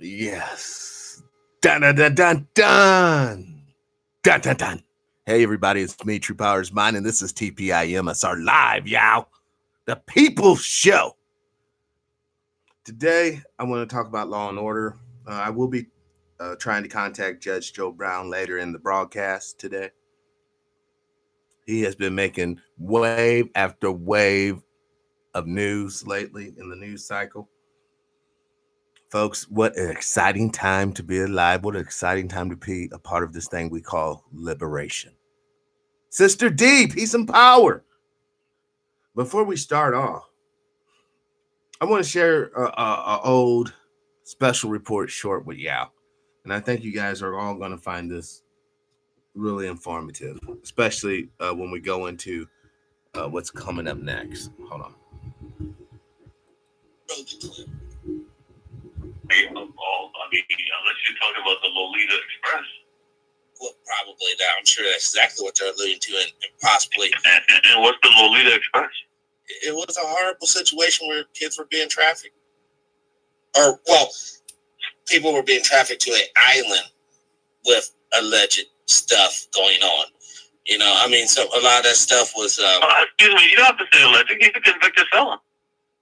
Yes. Dun dun dun dun dun. Dun dun dun. Hey everybody, it's me, True Powers Mine, and this is TPIM SR Live, y'all. The People's Show. Today, I want to talk about Law and Order. I will be trying to contact Judge Joe Brown later in the broadcast today. He has been making wave after wave of news lately in the news cycle. Folks, what an exciting time to be alive. What an exciting time to be a part of this thing we call liberation. Sister D, peace and power. Before we start off, I want to share a old special report short with y'all. And I think you guys are all going to find this really informative, especially when we go into what's coming up next. Hold on. Unless you're talking about the Lolita Express. Well, probably that. I'm sure that's exactly what they're alluding to, and possibly. And what's the Lolita Express? It was a horrible situation where kids were being trafficked. Or, well, people were being trafficked to an island with alleged stuff going on. You know, I mean, so a lot of that stuff was... excuse me, you don't have to say alleged. He's a convicted felon.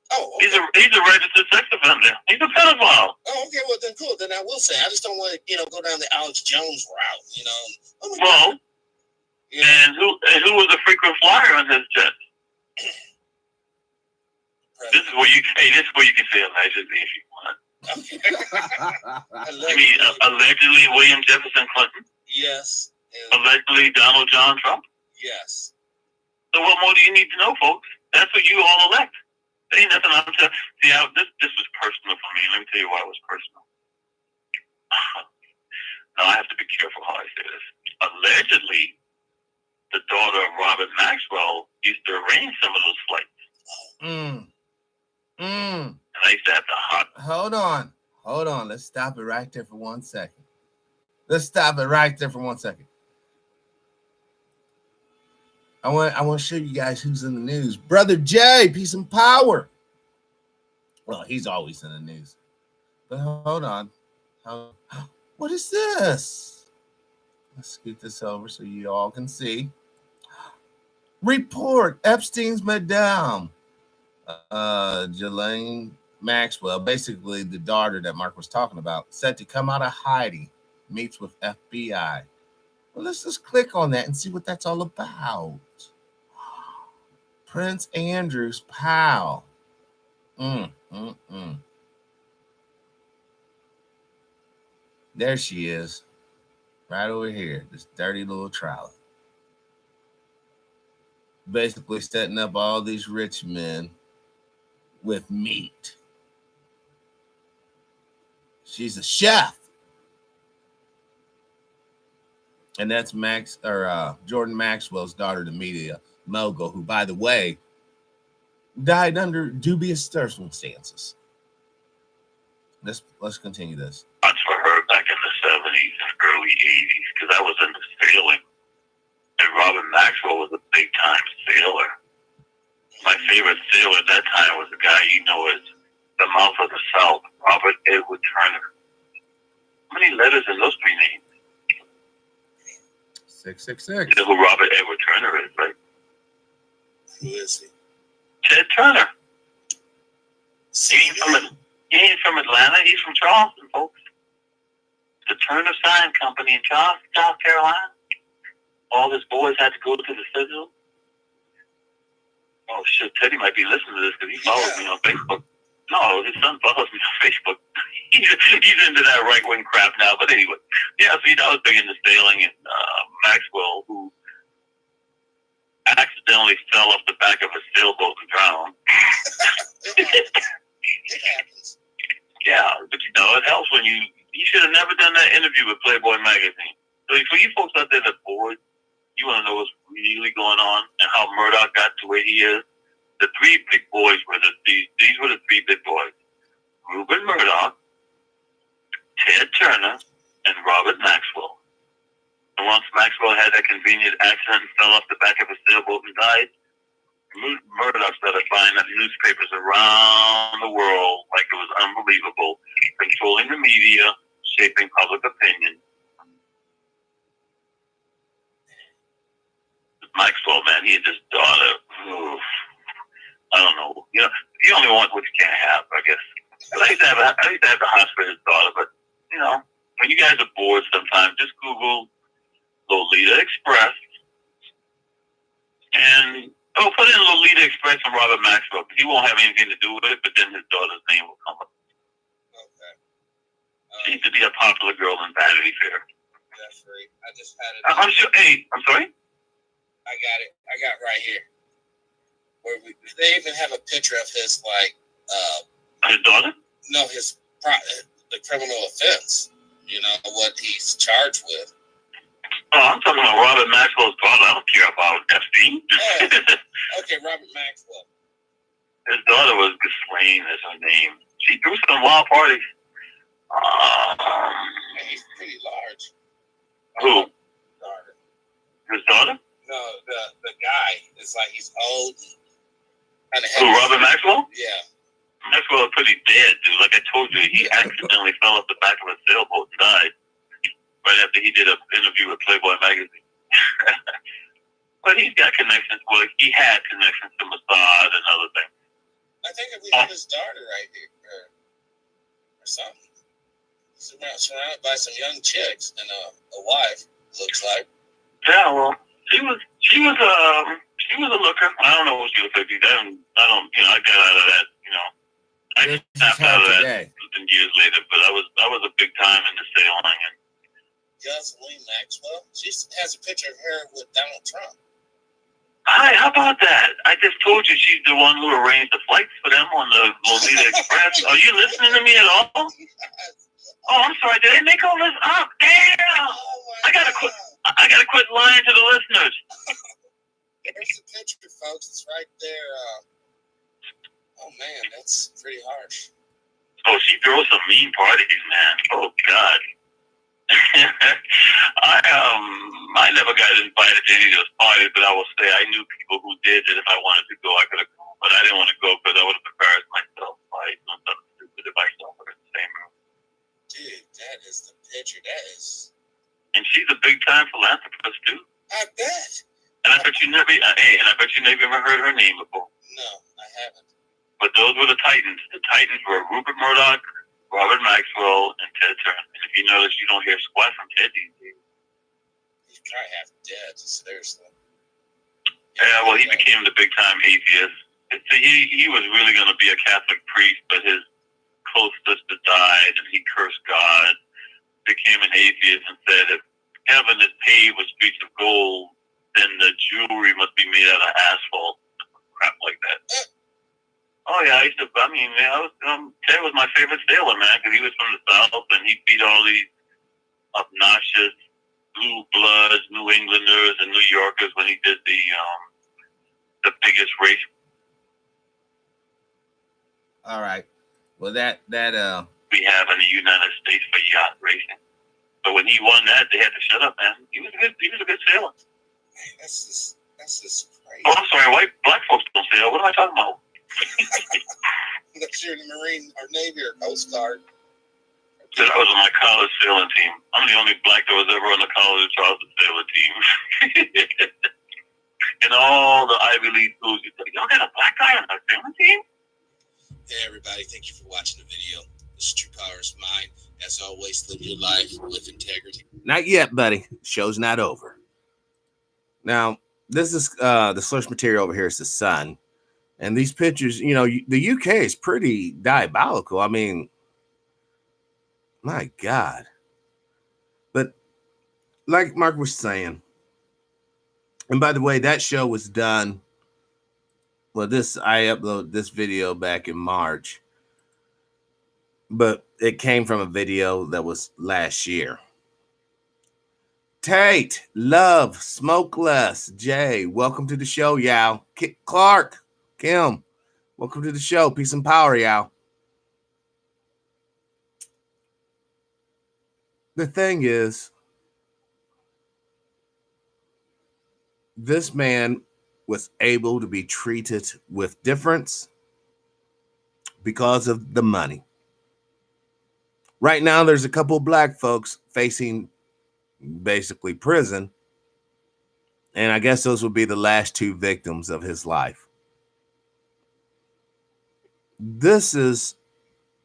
Oh, okay. He's a registered sex offender. He's a pedophile. Oh, okay. Well, then cool. Then I will say, I just don't want to, go down the Alex Jones route. Well, and who was a frequent flyer on his jet? This is where you can say allegedly if you want. Okay. I mean, allegedly William Jefferson Clinton. Yes. Allegedly Donald John Trump. Yes. So what more do you need to know, folks? That's what you all elect. There ain't nothing I'm telling. See, this was personal for me. Let me tell you why it was personal. Now I have to be careful how I say this. Allegedly, the daughter of Robert Maxwell used to arrange some of those flights. And I used to have to hot. Hold on. Let's stop it right there for 1 second. I want to show you guys who's in the news. Brother Jay, peace and power. Well, he's always in the news. But hold on. What is this? Let's scoot this over so you all can see. Report Epstein's madame, Ghislaine Maxwell, basically the daughter that Mark was talking about, set to come out of hiding, meets with FBI. Well, let's just click on that and see what that's all about. Prince Andrew's pal. There she is, right over here, this dirty little trolley. Basically setting up all these rich men with meat. She's a chef. And that's Jordan Maxwell's daughter, the media mogul, who, by the way, died under dubious circumstances. Let's continue this. That's for her back in the 70s and early 80s, because I was into sailing. And Robert Maxwell was a big-time sailor. My favorite sailor at that time was the guy you know as the Mouth of the South, Robert Edward Turner. How many letters in those three names? 666. You know who Robert Edward Turner is, right? Who is he? Ted Turner. He ain't from Atlanta. He's from Charleston, folks. The Turner Sign Company in Charleston, South Carolina. All his boys had to go to the Citadel. Oh, shit. Teddy might be listening to this because he follows me on Facebook. No, his son follows me on Facebook. He's into that right-wing crap now. But anyway, yeah, so I was big into sailing, and Maxwell, who accidentally fell off the back of a sailboat and drowned. It happens. Yeah, but it helps when you should have never done that interview with Playboy magazine. So for you folks out there that are bored, you want to know what's really going on and how Murdoch got to where he is. The three big boys were these were the three big boys: Rupert Murdoch, Ted Turner, and Robert Maxwell. And once Maxwell had that convenient accident and fell off the back of a sailboat and died, Murdoch started buying up newspapers around the world like it was unbelievable. controlling the media, shaping public opinion. Maxwell, man, he had this daughter. Oof, I don't know. You only want what you can't have, I guess. But I used to have the hots for his daughter, but when you guys are bored sometimes, just Google Lolita Express and put in Lolita Express and Robert Maxwell. He won't have anything to do with it, but then his daughter's name will come up. Okay. She used to be a popular girl in Vanity Fair. Jeffrey, I just had it. I'm sure. Hey, I'm sorry. I got it. I got it right here. Where they even have a picture of his his daughter. No, the criminal offense. What he's charged with. Oh, I'm talking about Robert Maxwell's daughter. I don't care about Epstein. Oh, okay, Robert Maxwell. His daughter was Ghislaine, is her name. She threw some wild parties. He's pretty large. Who? Daughter. His daughter? No, the guy. It's like he's old. Who, Robert Maxwell? Yeah. Maxwell is pretty dead, dude. Like I told you, he accidentally fell off the back of a sailboat and died right after he did an interview with Playboy magazine. But he's got connections. Well, he had connections to Mossad and other things. I think if we had his daughter right here, or something. Surrounded by some young chicks and a wife, looks like. Yeah, well, she was a looker. I don't know what she was like. I got out of that. I snapped out of that years later. But I was a big time in the sailing. And Ghislaine Maxwell. She has a picture of her with Donald Trump. Hi, how about that? I just told you she's the one who arranged the flights for them on the Lolita Express. Are you listening to me at all? Oh, I'm sorry. Did I make all this up? Damn! I gotta quit lying to the listeners. There's the picture, folks. It's right there. Oh man, that's pretty harsh. Oh, she throws some mean parties, man. Oh God. I never got invited to any of those parties, but I will say I knew people who did that if I wanted to go, I could have gone. But I didn't want to go because I would have embarrassed myself by doing something stupid if I saw her in the same room. Dude, that is the picture. That is. And she's a big time philanthropist too. I bet. And I bet you never even heard her name before. No, I haven't. But those were the Titans. The Titans were Rupert Murdoch, Robert Maxwell, and Ted Turner. And if you notice, you don't hear squat from Ted these days. He's probably half dead, seriously. Yeah, well, he became the big time atheist. He was really going to be a Catholic priest, but his close sister died, and he cursed God, became an atheist, and said if heaven is paved with streets of gold, then the jewelry must be made out of asphalt. Crap like that. Oh yeah, Ted was my favorite sailor, man, because he was from the South and he beat all these obnoxious blue bloods, New Englanders, and New Yorkers when he did the biggest race. All right. Well, that we have in the United States for yacht racing. But when he won that, they had to shut up, man. He was a good sailor. Man, that's just crazy. Oh, I'm sorry, black folks don't sail. What am I talking about? Unless you're in the Marine or Navy or Coast Guard. So I was on my college sailing team. I'm the only black that was ever on the college Charleston sailing team. In all the Ivy League schools, you think, y'all got a black guy on our sailing team? Hey, everybody. Thank you for watching the video. This is True Power's Mind. As always, live your life with integrity. Not yet, buddy. Show's not over. Now, this is the source material over here is the Sun. And these pictures, the UK is pretty diabolical. I mean, my God. But like Mark was saying, and by the way, that show was done. Well, I uploaded this video back in March, but it came from a video that was last year. Tate, Love, Smoke Less, Jay, welcome to the show, y'all. Clark, Kim, welcome to the show. Peace and power, y'all. The thing is, this man was able to be treated with difference because of the money. Right now, there's a couple of black folks facing basically prison. And I guess those would be the last two victims of his life. This is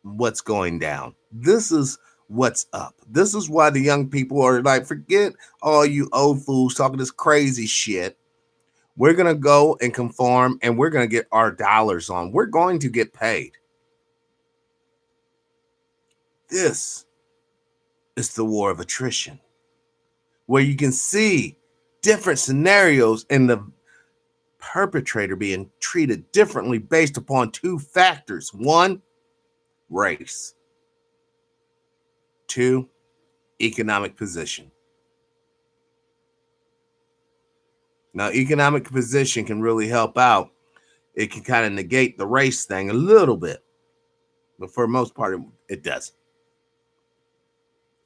what's going down. This is what's up. This is why the young people are like, forget all you old fools talking this crazy shit. We're going to go and conform and we're going to get our dollars on. We're going to get paid. This is the war of attrition, where you can see different scenarios and the perpetrator being treated differently based upon two factors. One, race. Two, economic position. Now, economic position can really help out. It can kind of negate the race thing a little bit, but for the most part, it doesn't.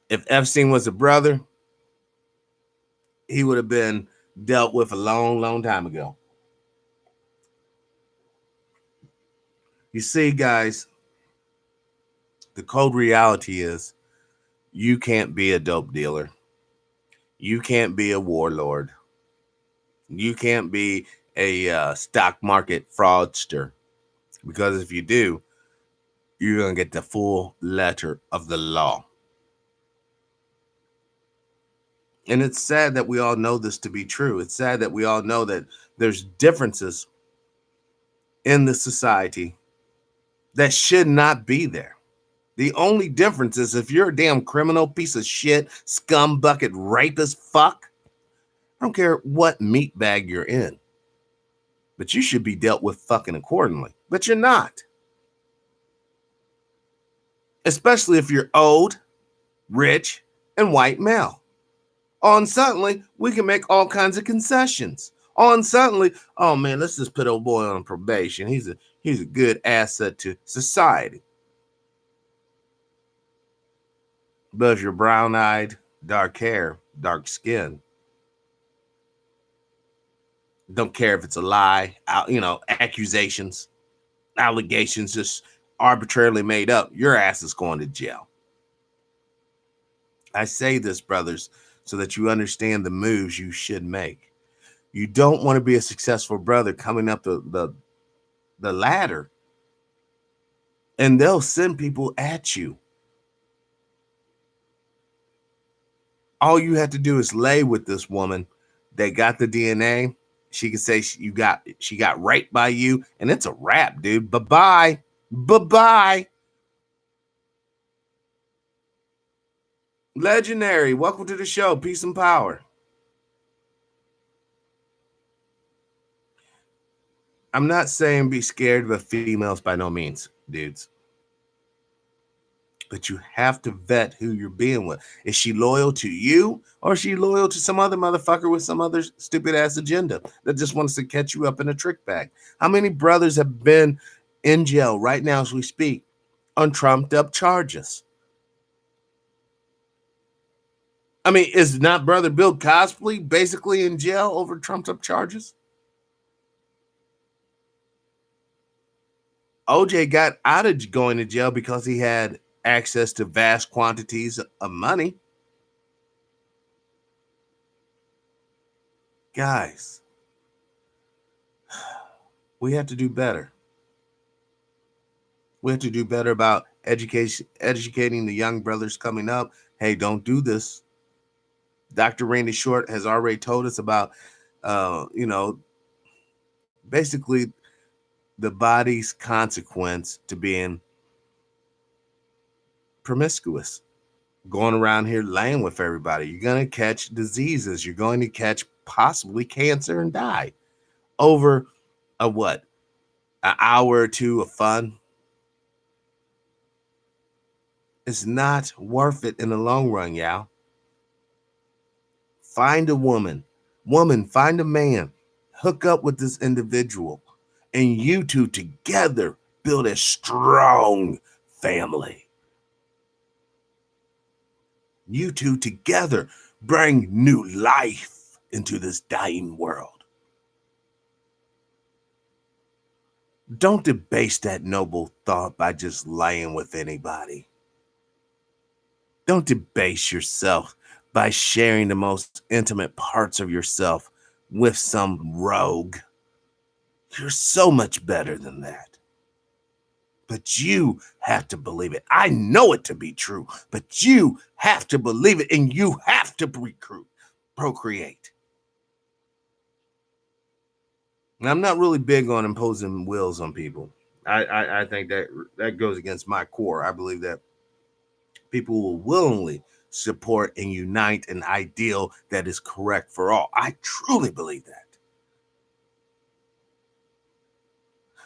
If Epstein was a brother, he would have been dealt with a long, long time ago. You see, guys, the cold reality is you can't be a dope dealer. You can't be a warlord. You can't be a stock market fraudster, because if you do, you're going to get the full letter of the law. And it's sad that we all know this to be true. It's sad that we all know that there's differences in the society that should not be there. The only difference is if you're a damn criminal piece of shit, scum bucket, rapist, fuck, I don't care what meat bag you're in, but you should be dealt with fucking accordingly. But you're not. Especially if you're old, rich, and white male. On suddenly, we can make all kinds of concessions. On suddenly, oh man, let's just put old boy on probation. He's a good asset to society. But if you're brown-eyed, dark hair, dark skin, don't care if it's a lie, accusations, allegations just arbitrarily made up, your ass is going to jail. I say this, brothers, so that you understand the moves you should make. You don't want to be a successful brother coming up the ladder, and they'll send people at you. All you have to do is lay with this woman. They got the DNA. She can say she got raped by you, and it's a wrap, dude. Bye-bye. Bye-bye. Legendary, welcome to the show. Peace and power. I'm not saying be scared of females by no means, dudes. But you have to vet who you're being with. Is she loyal to you, or is she loyal to some other motherfucker with some other stupid ass agenda that just wants to catch you up in a trick bag? How many brothers have been in jail right now as we speak on trumped up charges? I mean, is not brother Bill Cosby basically in jail over trumped up charges? OJ got out of going to jail because he had access to vast quantities of money. Guys, we have to do better. We have to do better about educating the young brothers coming up. Hey, don't do this. Dr. Randy Short has already told us about, basically the body's consequence to being promiscuous, going around here laying with everybody. You're going to catch diseases. You're going to catch possibly cancer and die over a what? An hour or two of fun. It's not worth it in the long run, y'all. Find a woman, find a man, hook up with this individual, and you two together build a strong family. You two together bring new life into this dying world. Don't debase that noble thought by just laying with anybody. Don't debase yourself by sharing the most intimate parts of yourself with some rogue. You're so much better than that. But you have to believe it. I know it to be true, but you have to believe it, and you have to procreate. And I'm not really big on imposing wills on people. I think that goes against my core. I believe that people will willingly support and unite an ideal that is correct for all. I truly believe that.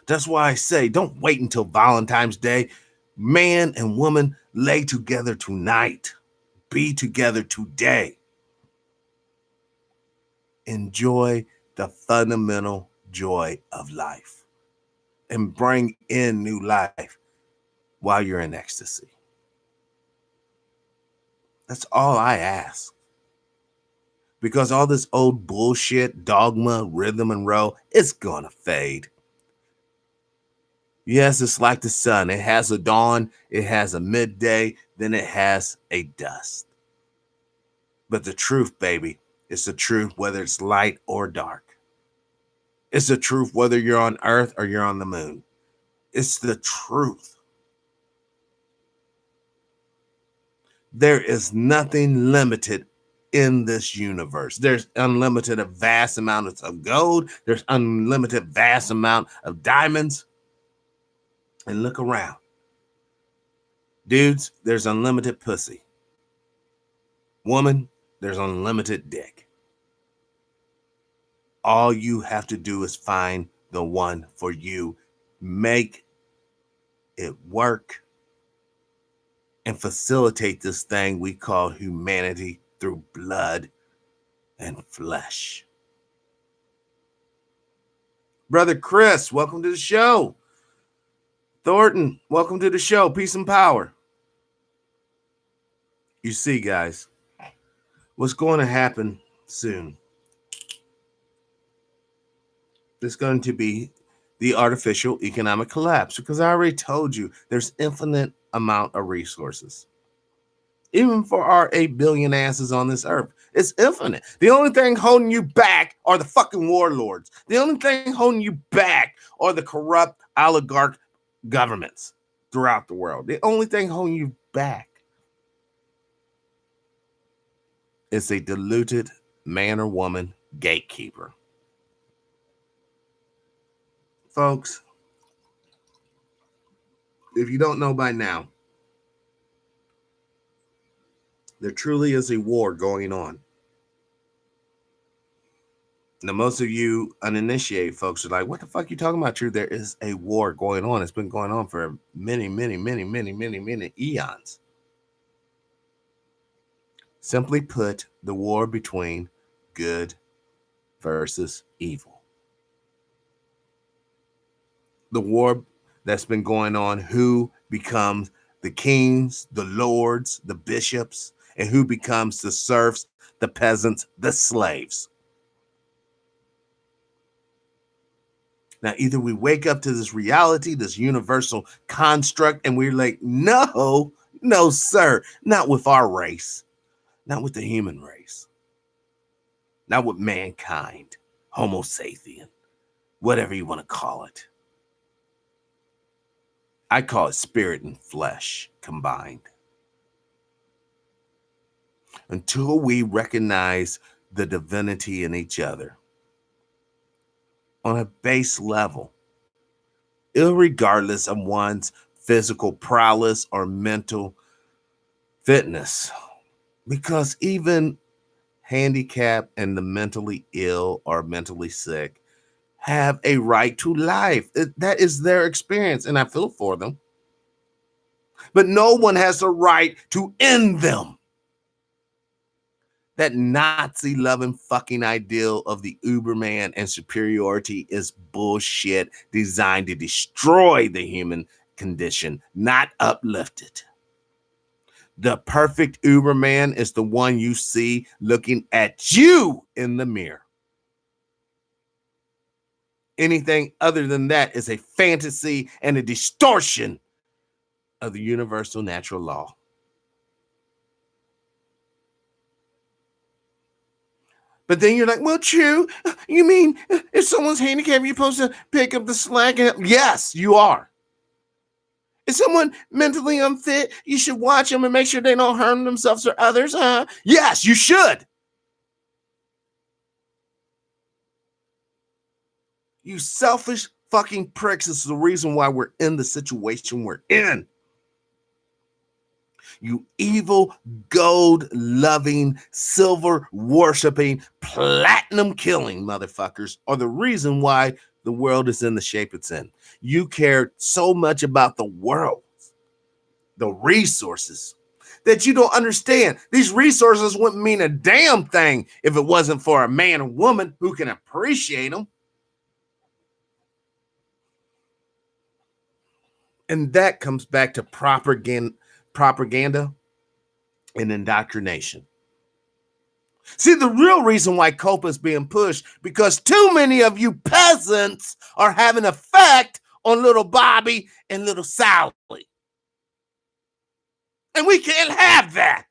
That's why I say don't wait until Valentine's Day. Man and woman, lay together tonight. Be together today. Enjoy the fundamental joy of life and bring in new life while you're in ecstasy. That's all I ask. Because all this old bullshit, dogma, rhythm, and roll, it's gonna fade. Yes, it's like the sun. It has a dawn, it has a midday, then it has a dusk. But the truth, baby, is the truth whether it's light or dark. It's the truth whether you're on Earth or you're on the moon. It's the truth. There is nothing limited in this universe. There's unlimited a vast amount of gold. There's unlimited vast amount of diamonds. And look around. Dudes, there's unlimited pussy. Woman, there's unlimited dick. All you have to do is find the one for you. Make it work and facilitate this thing we call humanity through blood and flesh. Brother Chris, welcome to the show. Thornton, welcome to the show. Peace and power. You see, guys, what's going to happen soon? There's going to be the artificial economic collapse because I already told you there's infinite amount of resources. Even for our 8 billion asses on this earth, it's infinite. The only thing holding you back are the fucking warlords. The only thing holding you back are the corrupt oligarch governments throughout the world. The only thing holding you back is a diluted man or woman gatekeeper. Folks, if you don't know by now, there truly is a war going on. Now, most of you uninitiated folks are like, what the fuck are you talking about, True? There is a war going on. It's been going on for many eons. Simply put, the war between good versus evil. The war that's been going on, who becomes the kings, the lords, the bishops, and who becomes the serfs, the peasants, the slaves. Now, either we wake up to this reality, this universal construct, and we're like, no, sir, not with our race, not with the human race, not with mankind, Homo sapien, whatever you want to call it. I call it spirit and flesh combined. Until we recognize the divinity in each other on a base level, irregardless of one's physical prowess or mental fitness, because even handicapped and the mentally ill or mentally sick have a right to life. That is their experience, and I feel for them. But no one has the right to end them. That Nazi-loving fucking ideal of the Uberman and superiority is bullshit designed to destroy the human condition, not uplift it. The perfect Uberman is the one you see looking at you in the mirror. Anything other than that is a fantasy and a distortion of the universal natural law. But then you're like, well, true. You mean if someone's handicapped, you're supposed to pick up the slack? And yes, you are. Is someone mentally unfit? You should watch them and make sure they don't harm themselves or others, huh? Yes, you should. You selfish fucking pricks. This is the reason why we're in the situation we're in. You evil, gold loving, silver worshiping, platinum killing motherfuckers are the reason why the world is in the shape it's in. You care so much about the world, the resources, that you don't understand. These resources wouldn't mean a damn thing if it wasn't for a man or woman who can appreciate them. And that comes back to propaganda and indoctrination. See, the real reason why COPA is being pushed, because too many of you peasants are having an effect on little Bobby and little Sally. And we can't have that.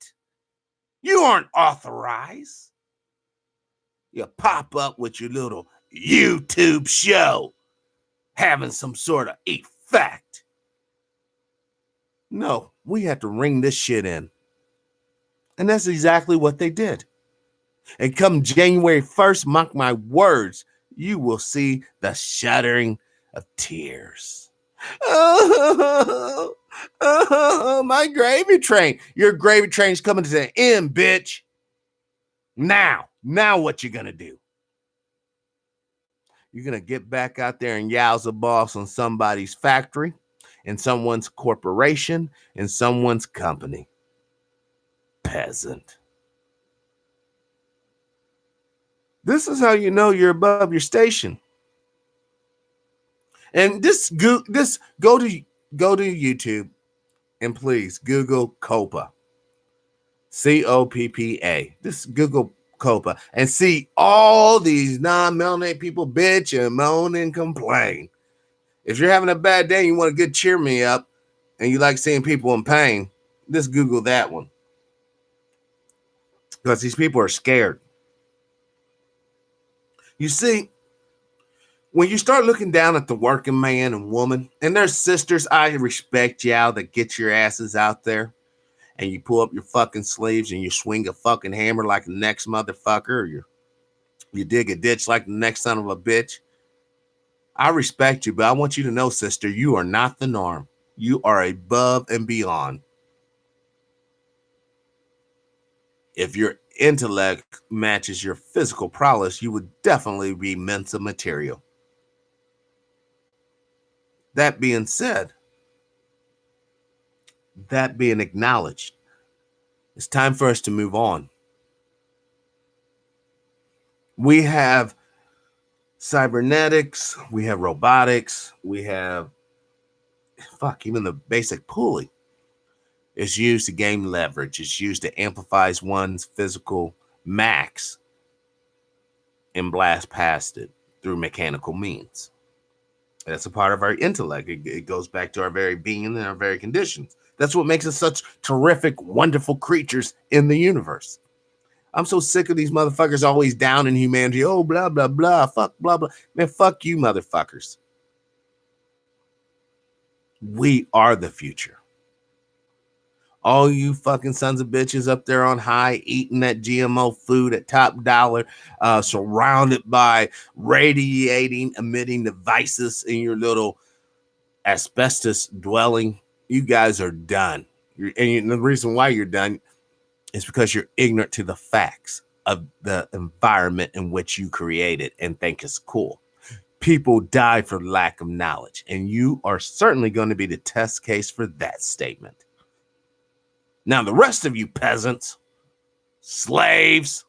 You aren't authorized. You pop up with your little YouTube show having some sort of effect. No, we have to ring this shit in. And that's exactly what they did. And come January 1st, mark my words, you will see the shuddering of tears. Oh, my gravy train. Your gravy train's coming to the end, bitch. Now what you gonna do? You're gonna get back out there and yowza boss on somebody's factory, in someone's corporation, in someone's company. Peasant. This is how you know you're above your station. And go to YouTube and please Google COPA. COPPA. Just Google COPA and see all these non-melanated people bitch and moan and complain. If you're having a bad day and you want to good cheer me up and you like seeing people in pain, just Google that one. Because these people are scared. You see, when you start looking down at the working man and woman, and there's sisters, I respect y'all that get your asses out there and you pull up your fucking sleeves and you swing a fucking hammer like the next motherfucker, or you dig a ditch like the next son of a bitch. I respect you, but I want you to know, sister, you are not the norm. You are above and beyond. If your intellect matches your physical prowess, you would definitely be Mensa material. That being said, that being acknowledged, it's time for us to move on. We have cybernetics, we have robotics, we have, even the basic pulley is used to gain leverage. It's used to amplify one's physical max and blast past it through mechanical means. That's a part of our intellect. It goes back to our very being and our very conditions. That's what makes us such terrific, wonderful creatures in the universe. I'm so sick of these motherfuckers always down in humanity. Oh, blah, blah, blah. Fuck, blah, blah. Man, fuck you, motherfuckers. We are the future. All you fucking sons of bitches up there on high eating that GMO food at top dollar, surrounded by radiating, emitting devices in your little asbestos dwelling, you guys are done. And the reason why you're done is because you're ignorant to the facts of the environment in which you created and think it's cool. People die for lack of knowledge, and you are certainly going to be the test case for that statement. Now, the rest of you peasants, slaves,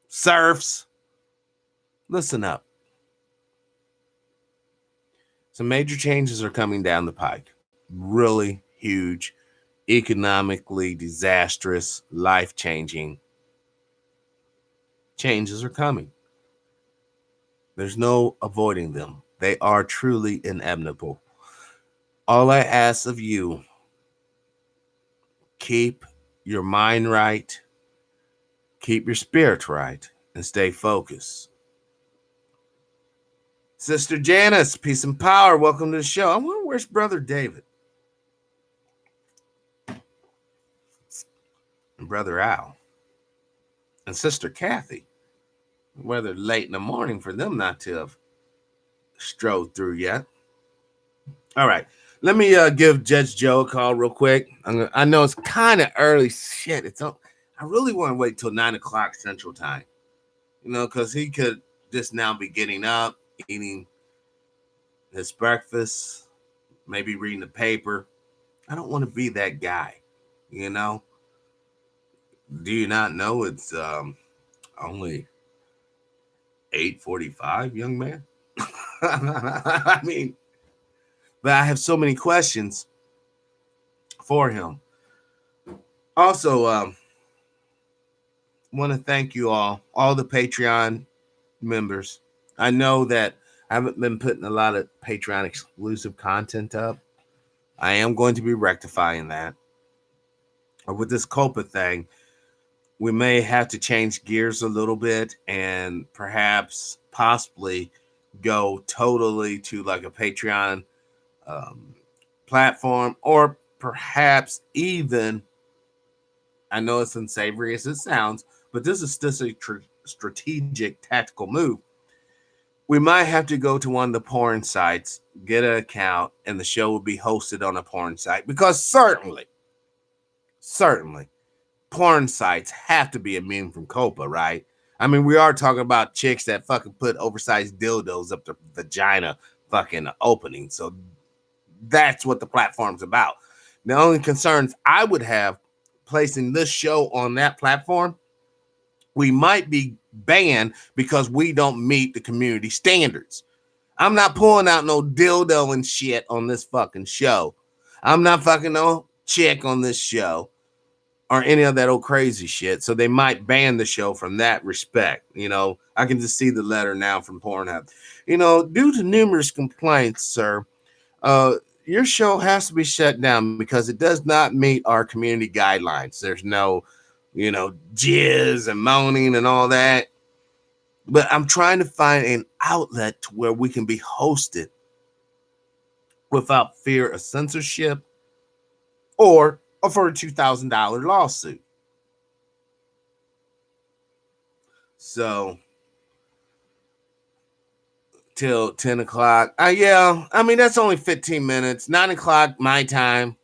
serfs, listen up. Some major changes are coming down the pike. Really huge, economically disastrous, life-changing changes are coming. There's no avoiding them. They are truly inevitable. All I ask of you, keep your mind right, keep your spirit right, and stay focused. Sister Janice, peace and power. Welcome to the show. I wonder where's Brother David and Brother Al and Sister Kathy. Whether late in the morning for them not to have strode through yet. All right. Let me give Judge Joe a call real quick. I know it's kind of early. Shit, I really want to wait till 9 o'clock Central Time. Because he could just now be getting up, eating his breakfast, maybe reading the paper. I don't want to be that guy. Do you not know it's only 8:45, young man? I mean, but I have so many questions for him. Also, want to thank you all the Patreon members. I know that I haven't been putting a lot of Patreon exclusive content up. I am going to be rectifying that. With this Copa thing, we may have to change gears a little bit and perhaps possibly go totally to like a Patreon platform, or perhaps even, I know it's unsavory as it sounds, but this is just a strategic tactical move. We might have to go to one of the porn sites, get an account, and the show will be hosted on a porn site, because certainly, porn sites have to be immune from COPA, right? I mean, we are talking about chicks that fucking put oversized dildos up their vagina fucking opening. So that's what the platform's about. The only concerns I would have placing this show on that platform, we might be banned because we don't meet the community standards. I'm not pulling out no dildo and shit on this fucking show. I'm not fucking no chick on this show or any of that old crazy shit. So they might ban the show from that respect. I can just see the letter now from Pornhub. Due to numerous complaints, sir, your show has to be shut down because it does not meet our community guidelines. There's no, jizz and moaning and all that. But I'm trying to find an outlet to where we can be hosted without fear of censorship or for a $2,000 lawsuit. So till 10 o'clock. Yeah, I mean, that's only 15 minutes. 9 o'clock my time,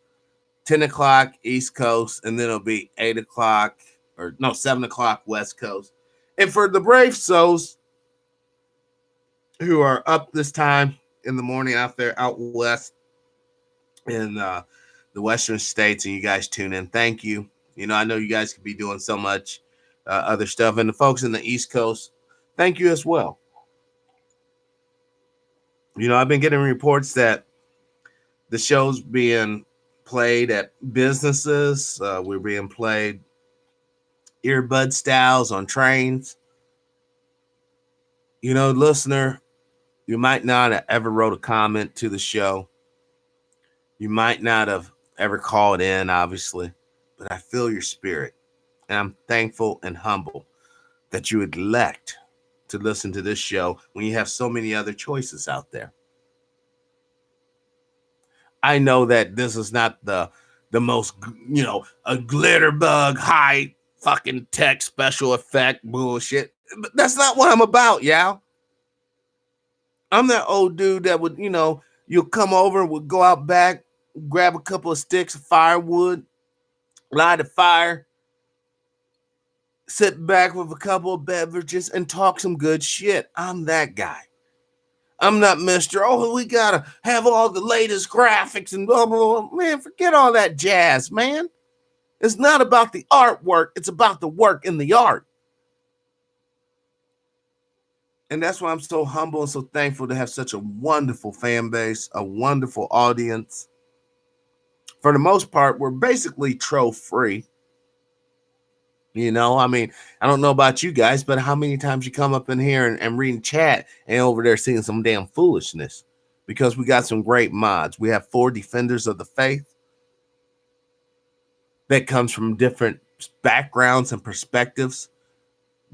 10 o'clock East Coast, and then it'll be 8 o'clock, 7 o'clock West Coast. And for the brave souls who are up this time in the morning out there out west in the western states, and you guys tune in, thank you. I know you guys could be doing so much other stuff. And the folks in the East Coast, thank you as well. I've been getting reports that the show's being played at businesses. We're being played earbud styles on trains. Listener, you might not have ever wrote a comment to the show. You might not have ever called in, obviously, but I feel your spirit. And I'm thankful and humble that you would elect to listen to this show when you have so many other choices out there. I know that this is not the most, a glitter bug high fucking tech special effect bullshit. But that's not what I'm about, y'all. I'm that old dude that would, you'll come over and we'll go out back, grab a couple of sticks of firewood, light a fire, sit back with a couple of beverages and talk some good shit. I'm that guy. I'm not Mr. We gotta have all the latest graphics and blah, blah, blah. Man, forget all that jazz, man. It's not about the artwork. It's about the work in the art. And that's why I'm so humble and so thankful to have such a wonderful fan base, a wonderful audience. For the most part, we're basically troll free. I mean, I don't know about you guys, but how many times you come up in here and reading chat and over there seeing some damn foolishness? Because we got some great mods. We have 4 defenders of the faith that comes from different backgrounds and perspectives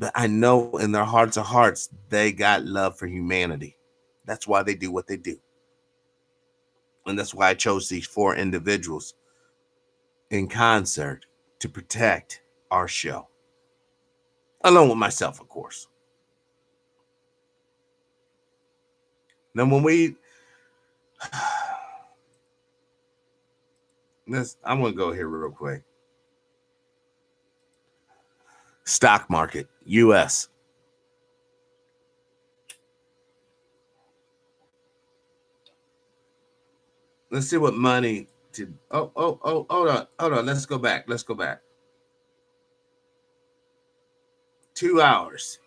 But I know in their hearts of hearts, they got love for humanity. That's why they do what they do. And that's why I chose these 4 individuals in concert to protect our show. Along with myself, of course. Now, when I'm going to go here real quick. Stock market, U.S. Let's see what money to. Hold on. Let's go back. 2 hours.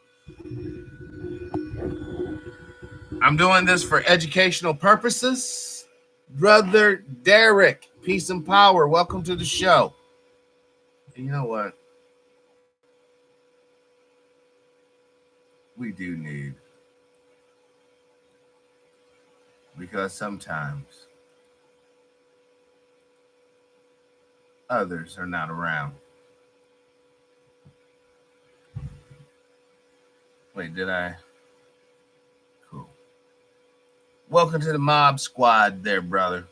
I'm doing this for educational purposes. Brother Derek, peace and power. Welcome to the show. And you know what? We do need, because sometimes others are not around. Wait, did I? Cool. Welcome to the mob squad there, brother.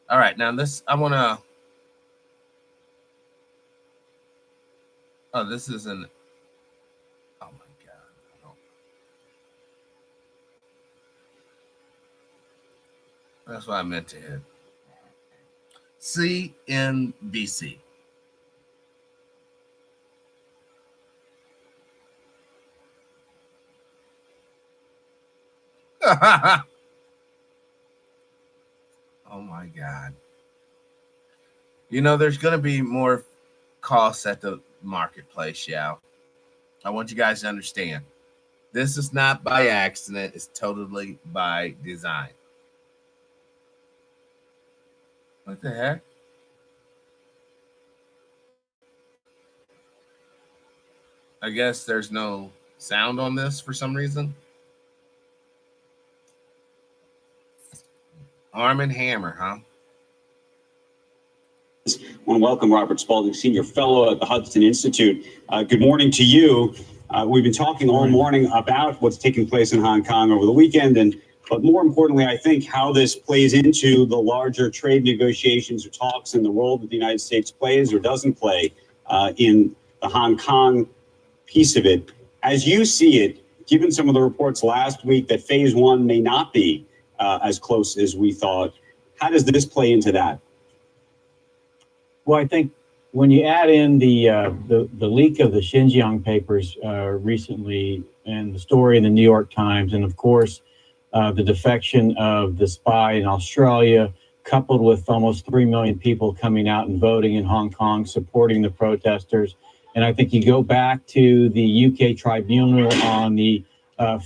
All right, now I want to. Oh, this isn't. Oh my God. That's what I meant to hit. CNBC. Oh my God. You know, there's going to be more costs at the marketplace, yeah. I want you guys to understand. This is not by accident. It's totally by design. What the heck? I guess there's no sound on this for some reason. Arm and Hammer, huh? I want to welcome Robert Spalding, Senior Fellow at the Hudson Institute. Good morning to you. We've been talking all morning about what's taking place in Hong Kong over the weekend, but more importantly, I think how this plays into the larger trade negotiations or talks and the role that the United States plays or doesn't play in the Hong Kong piece of it. As you see it, given some of the reports last week that phase 1 may not be as close as we thought, how does this play into that? Well, I think when you add in the leak of the Xinjiang papers recently, and the story in the New York Times, and of course the defection of the spy in Australia, coupled with almost 3 million people coming out and voting in Hong Kong, supporting the protesters, and I think you go back to the UK tribunal on the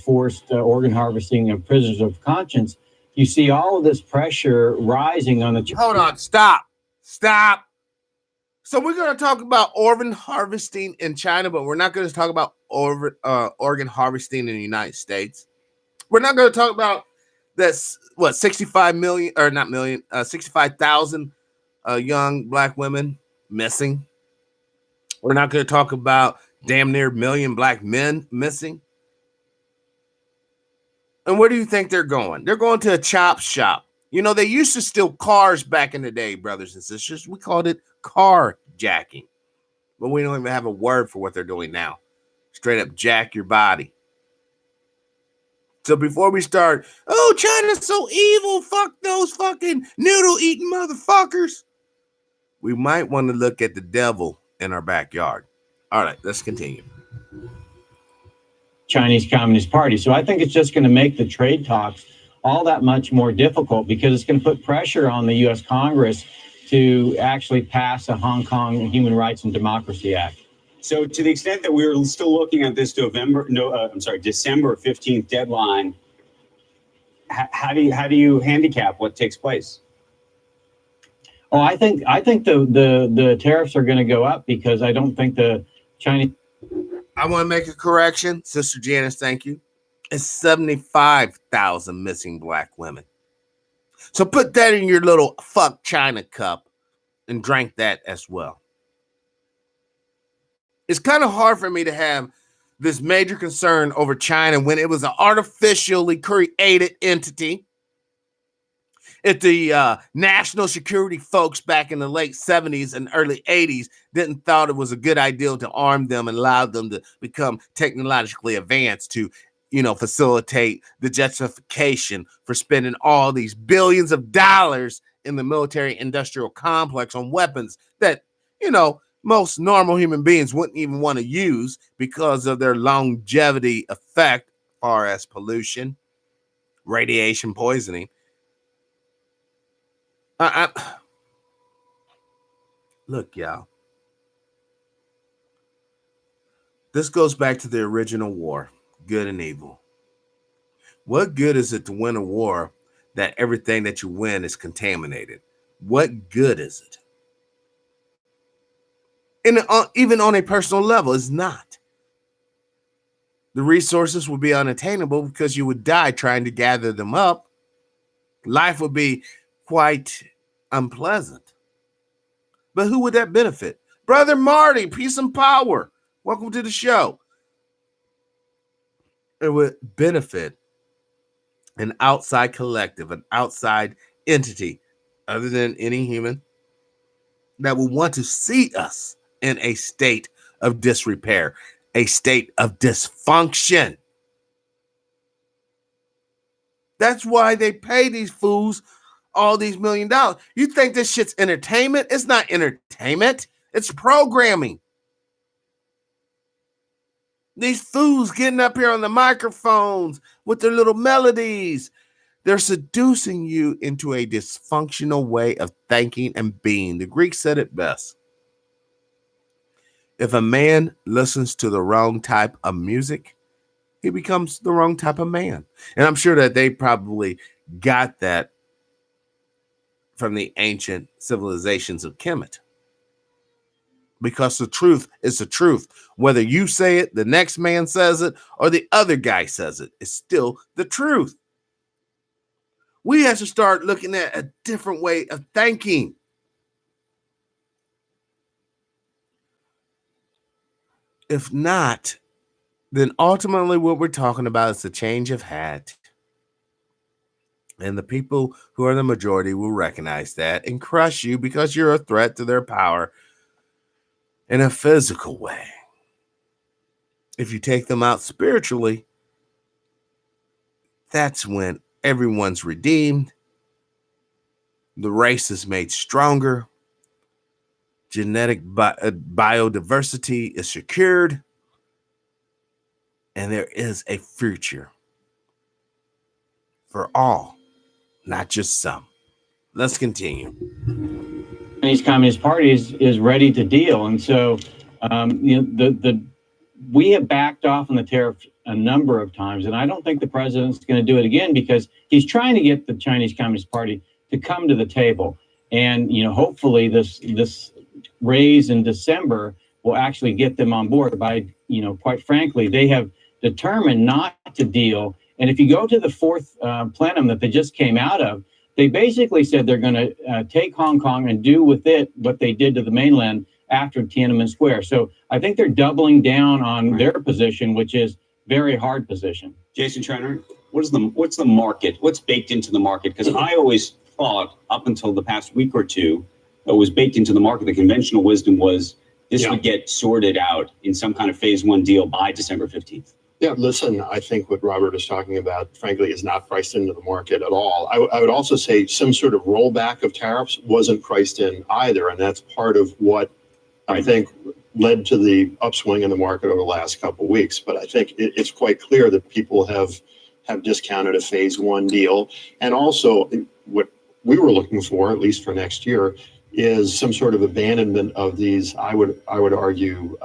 forced organ harvesting of prisoners of conscience, you see all of this pressure rising on the. Hold on, stop. So we're going to talk about organ harvesting in China, but we're not going to talk about organ harvesting in the United States. We're not going to talk about this, 65,000 young black women missing. We're not going to talk about damn near 1 million black men missing. And where do you think they're going? They're going to a chop shop. You know, they used to steal cars back in the day, brothers and sisters. We called it carjacking. But we don't even have a word for what they're doing now. Straight up jack your body. So before we start, oh, China's so evil. Fuck those fucking noodle-eating motherfuckers. We might want to look at the devil in our backyard. All right, let's continue. Chinese Communist Party. So I think it's just going to make the trade talks all that much more difficult, because it's going to put pressure on the U.S. Congress to actually pass a Hong Kong Human Rights and Democracy Act. So to the extent that we're still looking at this December 15th deadline, how do you handicap what takes place? Oh, I think the tariffs are going to go up, because I don't think the Chinese. I want to make a correction, Sister Janice. Thank you. It's 75,000 missing black women. So put that in your little fuck China cup and drink that as well. It's kind of hard for me to have this major concern over China when it was an artificially created entity. If the national security folks back in the late 70s and early 80s didn't thought it was a good idea to arm them and allow them to become technologically advanced to, facilitate the justification for spending all these billions of dollars in the military industrial complex on weapons that, most normal human beings wouldn't even want to use because of their longevity effect, as far as pollution, radiation poisoning. Look, y'all. This goes back to the original war, good and evil. What good is it to win a war that everything that you win is contaminated? What good is it? And even on a personal level, it's not. The resources would be unattainable because you would die trying to gather them up. Life would be quite unpleasant. But who would that benefit? Brother Marty, peace and power. Welcome to the show. It would benefit an outside collective, an outside entity, other than any human, that will want to see us in a state of disrepair, a state of dysfunction. That's why they pay these fools all these $1 million. You think this shit's entertainment? It's not entertainment. It's programming. These fools getting up here on the microphones with their little melodies. They're seducing you into a dysfunctional way of thinking and being. The Greeks said it best. If a man listens to the wrong type of music, he becomes the wrong type of man. And I'm sure that they probably got that from the ancient civilizations of Kemet. Because the truth is the truth. Whether you say it, the next man says it, or the other guy says it, it's still the truth. We have to start looking at a different way of thinking. If not, then ultimately what we're talking about is a change of hat. And the people who are the majority will recognize that and crush you because you're a threat to their power in a physical way. If you take them out spiritually, that's when everyone's redeemed, the race is made stronger, genetic biodiversity is secured, and there is a future for all, not just some. Let's continue. Chinese Communist Party is ready to deal, and so we have backed off on the tariff a number of times, and I don't think the president's going to do it again because he's trying to get the Chinese Communist Party to come to the table, and hopefully this raise in December will actually get them on board. By quite frankly, they have determined not to deal, and if you go to the fourth plenum that they just came out of, they basically said they're going to take Hong Kong and do with it what they did to the mainland after Tiananmen Square. So I think they're doubling down on their position, which is very hard position. Jason Trenner, what's the market? What's baked into the market? Because I always thought up until the past week or two, it was baked into the market. The conventional wisdom was this would get sorted out in some kind of phase one deal by December 15th. Yeah, listen, I think what Robert is talking about, frankly, is not priced into the market at all. I would also say some sort of rollback of tariffs wasn't priced in either. And that's part of what I think led to the upswing in the market over the last couple of weeks. But I think it's quite clear that people have discounted a phase one deal. And also what we were looking for, at least for next year, is some sort of abandonment of these, I would argue,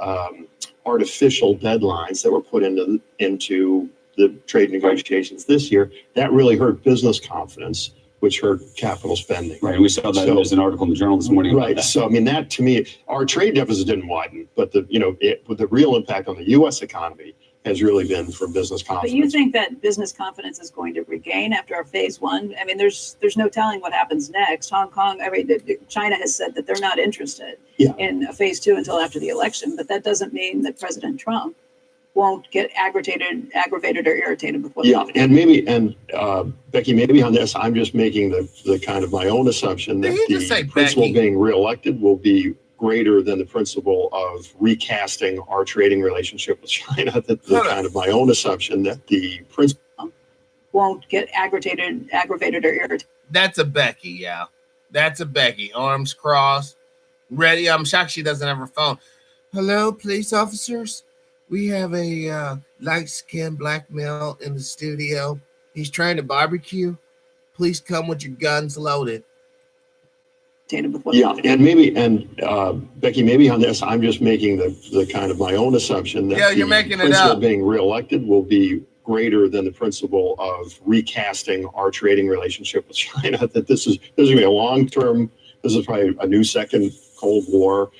artificial deadlines that were put into the trade negotiations this year. That really hurt business confidence, which hurt capital spending. Right, and we saw that there's an article in the Journal this morning. Right, so I mean, that to me, our trade deficit didn't widen, but the real impact on the U.S. economy has really been for business confidence. But you think that business confidence is going to regain after our phase one? I mean, there's no telling what happens next. Hong Kong, China has said that they're not interested in a phase two until after the election, but that doesn't mean that President Trump won't get aggravated or irritated with what's Yeah, happening. and maybe, Becky, maybe on this, I'm just making the kind of my own assumption that Did he just say the principle Becky? being reelected will be greater than the principle of recasting our trading relationship with China. The kind of my own assumption that the principle Won't get aggravated or irritated. That's a Becky, yeah. That's a Becky. Arms crossed, ready. I'm shocked she doesn't have her phone. Hello, police officers. We have a light-skinned black male in the studio. He's trying to barbecue. Please come with your guns loaded. With what's Yeah, happening. and maybe, Becky, maybe on this, I'm just making the kind of my own assumption that Yeah, you're the making it principle up. being reelected will be greater than the principle of recasting our trading relationship with China. That this is going to be a long-term. This is probably a new second Cold War.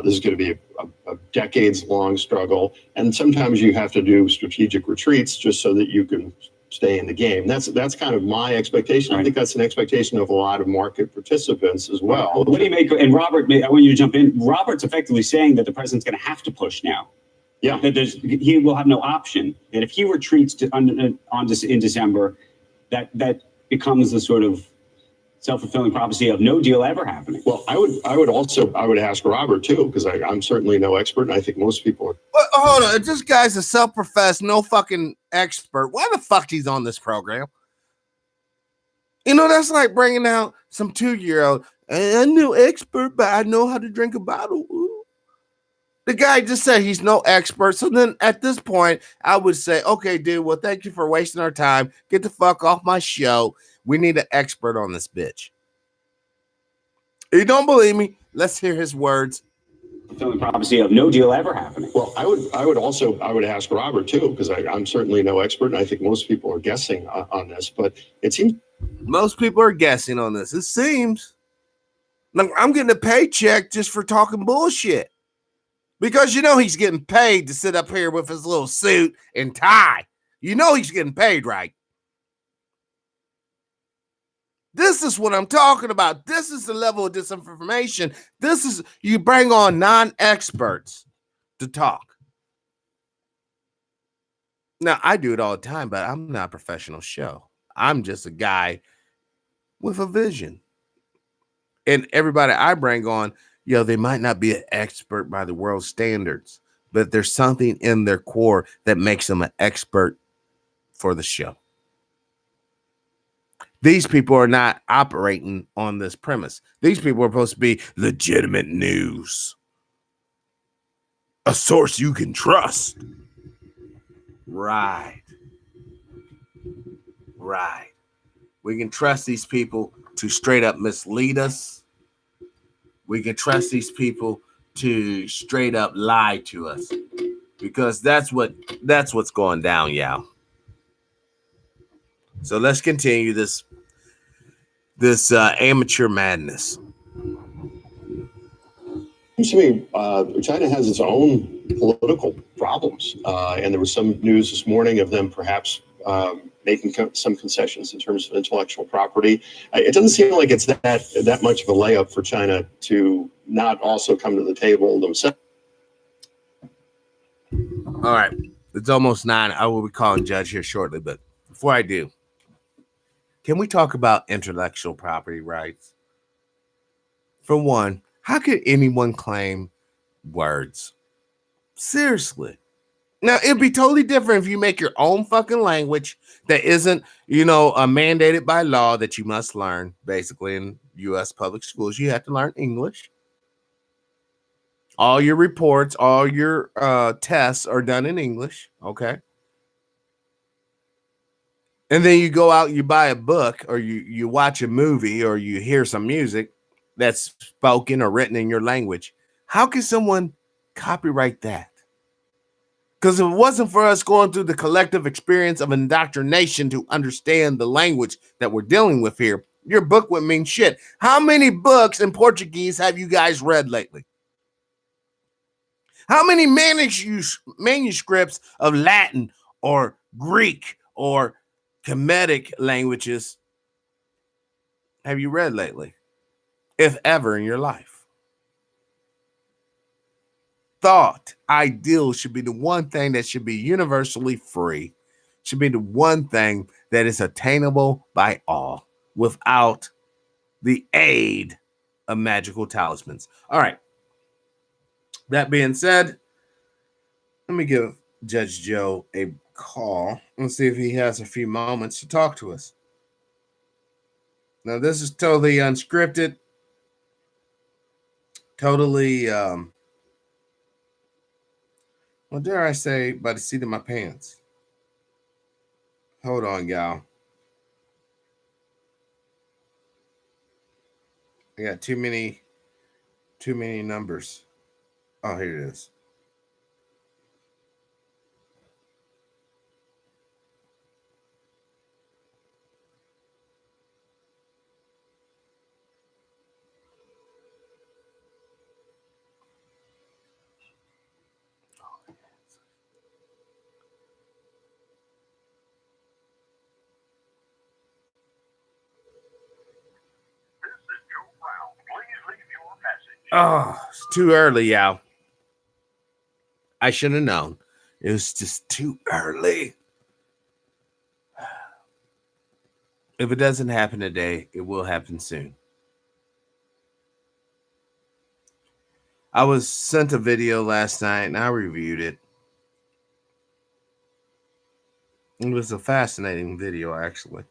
This is going to be a decades-long struggle, and sometimes you have to do strategic retreats just so that you can stay in the game. That's kind of my expectation. I think that's an expectation of a lot of market participants as well. What do you make? And Robert, I want you to jump in. Robert's effectively saying that the president's going to have to push now. Yeah, that he will have no option. That if he retreats in December, that becomes the sort of self-fulfilling prophecy of no deal ever happening. Well, I would ask Robert too, because I'm certainly no expert, and I think most people are. But hold on, this guy's a self-professed no fucking expert. Why the fuck he's on this program? You know, that's like bringing out some 2-year-old. I'm no expert, but I know how to drink a bottle. Ooh. The guy just said he's no expert. So then at this point, I would say, okay, dude, well, thank you for wasting our time. Get the fuck off my show. We need an expert on this bitch. If you don't believe me, let's hear his words. Fulfilling prophecy of no deal ever happening. Well, I would ask Robert too, because I'm certainly no expert, and I think most people are guessing on this. But it seems most people are guessing on this. It seems like I'm getting a paycheck just for talking bullshit. Because you know he's getting paid to sit up here with his little suit and tie. You know he's getting paid, right? This is what I'm talking about. This is the level of disinformation. This is, you bring on non-experts to talk. Now, I do it all the time, but I'm not a professional show. I'm just a guy with a vision. And everybody I bring on, they might not be an expert by the world standards, but there's something in their core that makes them an expert for the show. These people are not operating on this premise. These people are supposed to be legitimate news. A source you can trust. Right. We can trust these people to straight up mislead us. We can trust these people to straight up lie to us, because that's what's going down, y'all. So let's continue this amateur madness. Seems to me China has its own political problems, and there was some news this morning of them perhaps making some concessions in terms of intellectual property. It doesn't seem like it's that much of a layup for China to not also come to the table themselves. All right, it's almost 9. I will be calling Judge here shortly, but before I do, can we talk about intellectual property rights? For one, how could anyone claim words? Seriously. Now, it'd be totally different if you make your own fucking language that isn't, mandated by law that you must learn. Basically, in U.S. public schools, you have to learn English. All your reports, all your tests are done in English, okay? And then you go out and you buy a book, or you watch a movie, or you hear some music that's spoken or written in your language. How can someone copyright that? Because if it wasn't for us going through the collective experience of indoctrination to understand the language that we're dealing with here, your book wouldn't mean shit. How many books in Portuguese have you guys read lately? How many manuscripts of Latin or Greek or Kemetic languages have you read lately, if ever in your life? thought, ideal should be the one thing that should be universally free, should be the one thing that is attainable by all without the aid of magical talismans. All right. That being said, let me give Judge Joe a call and see if he has a few moments to talk to us. Now, this is totally unscripted, totally, well, dare I say, by the seat of my pants. Hold on, y'all. I got too many numbers. Oh, here it is. Oh, it's too early, y'all. I should have known. It was just too early. If it doesn't happen today, it will happen soon. I was sent a video last night and I reviewed it. It was a fascinating video, actually.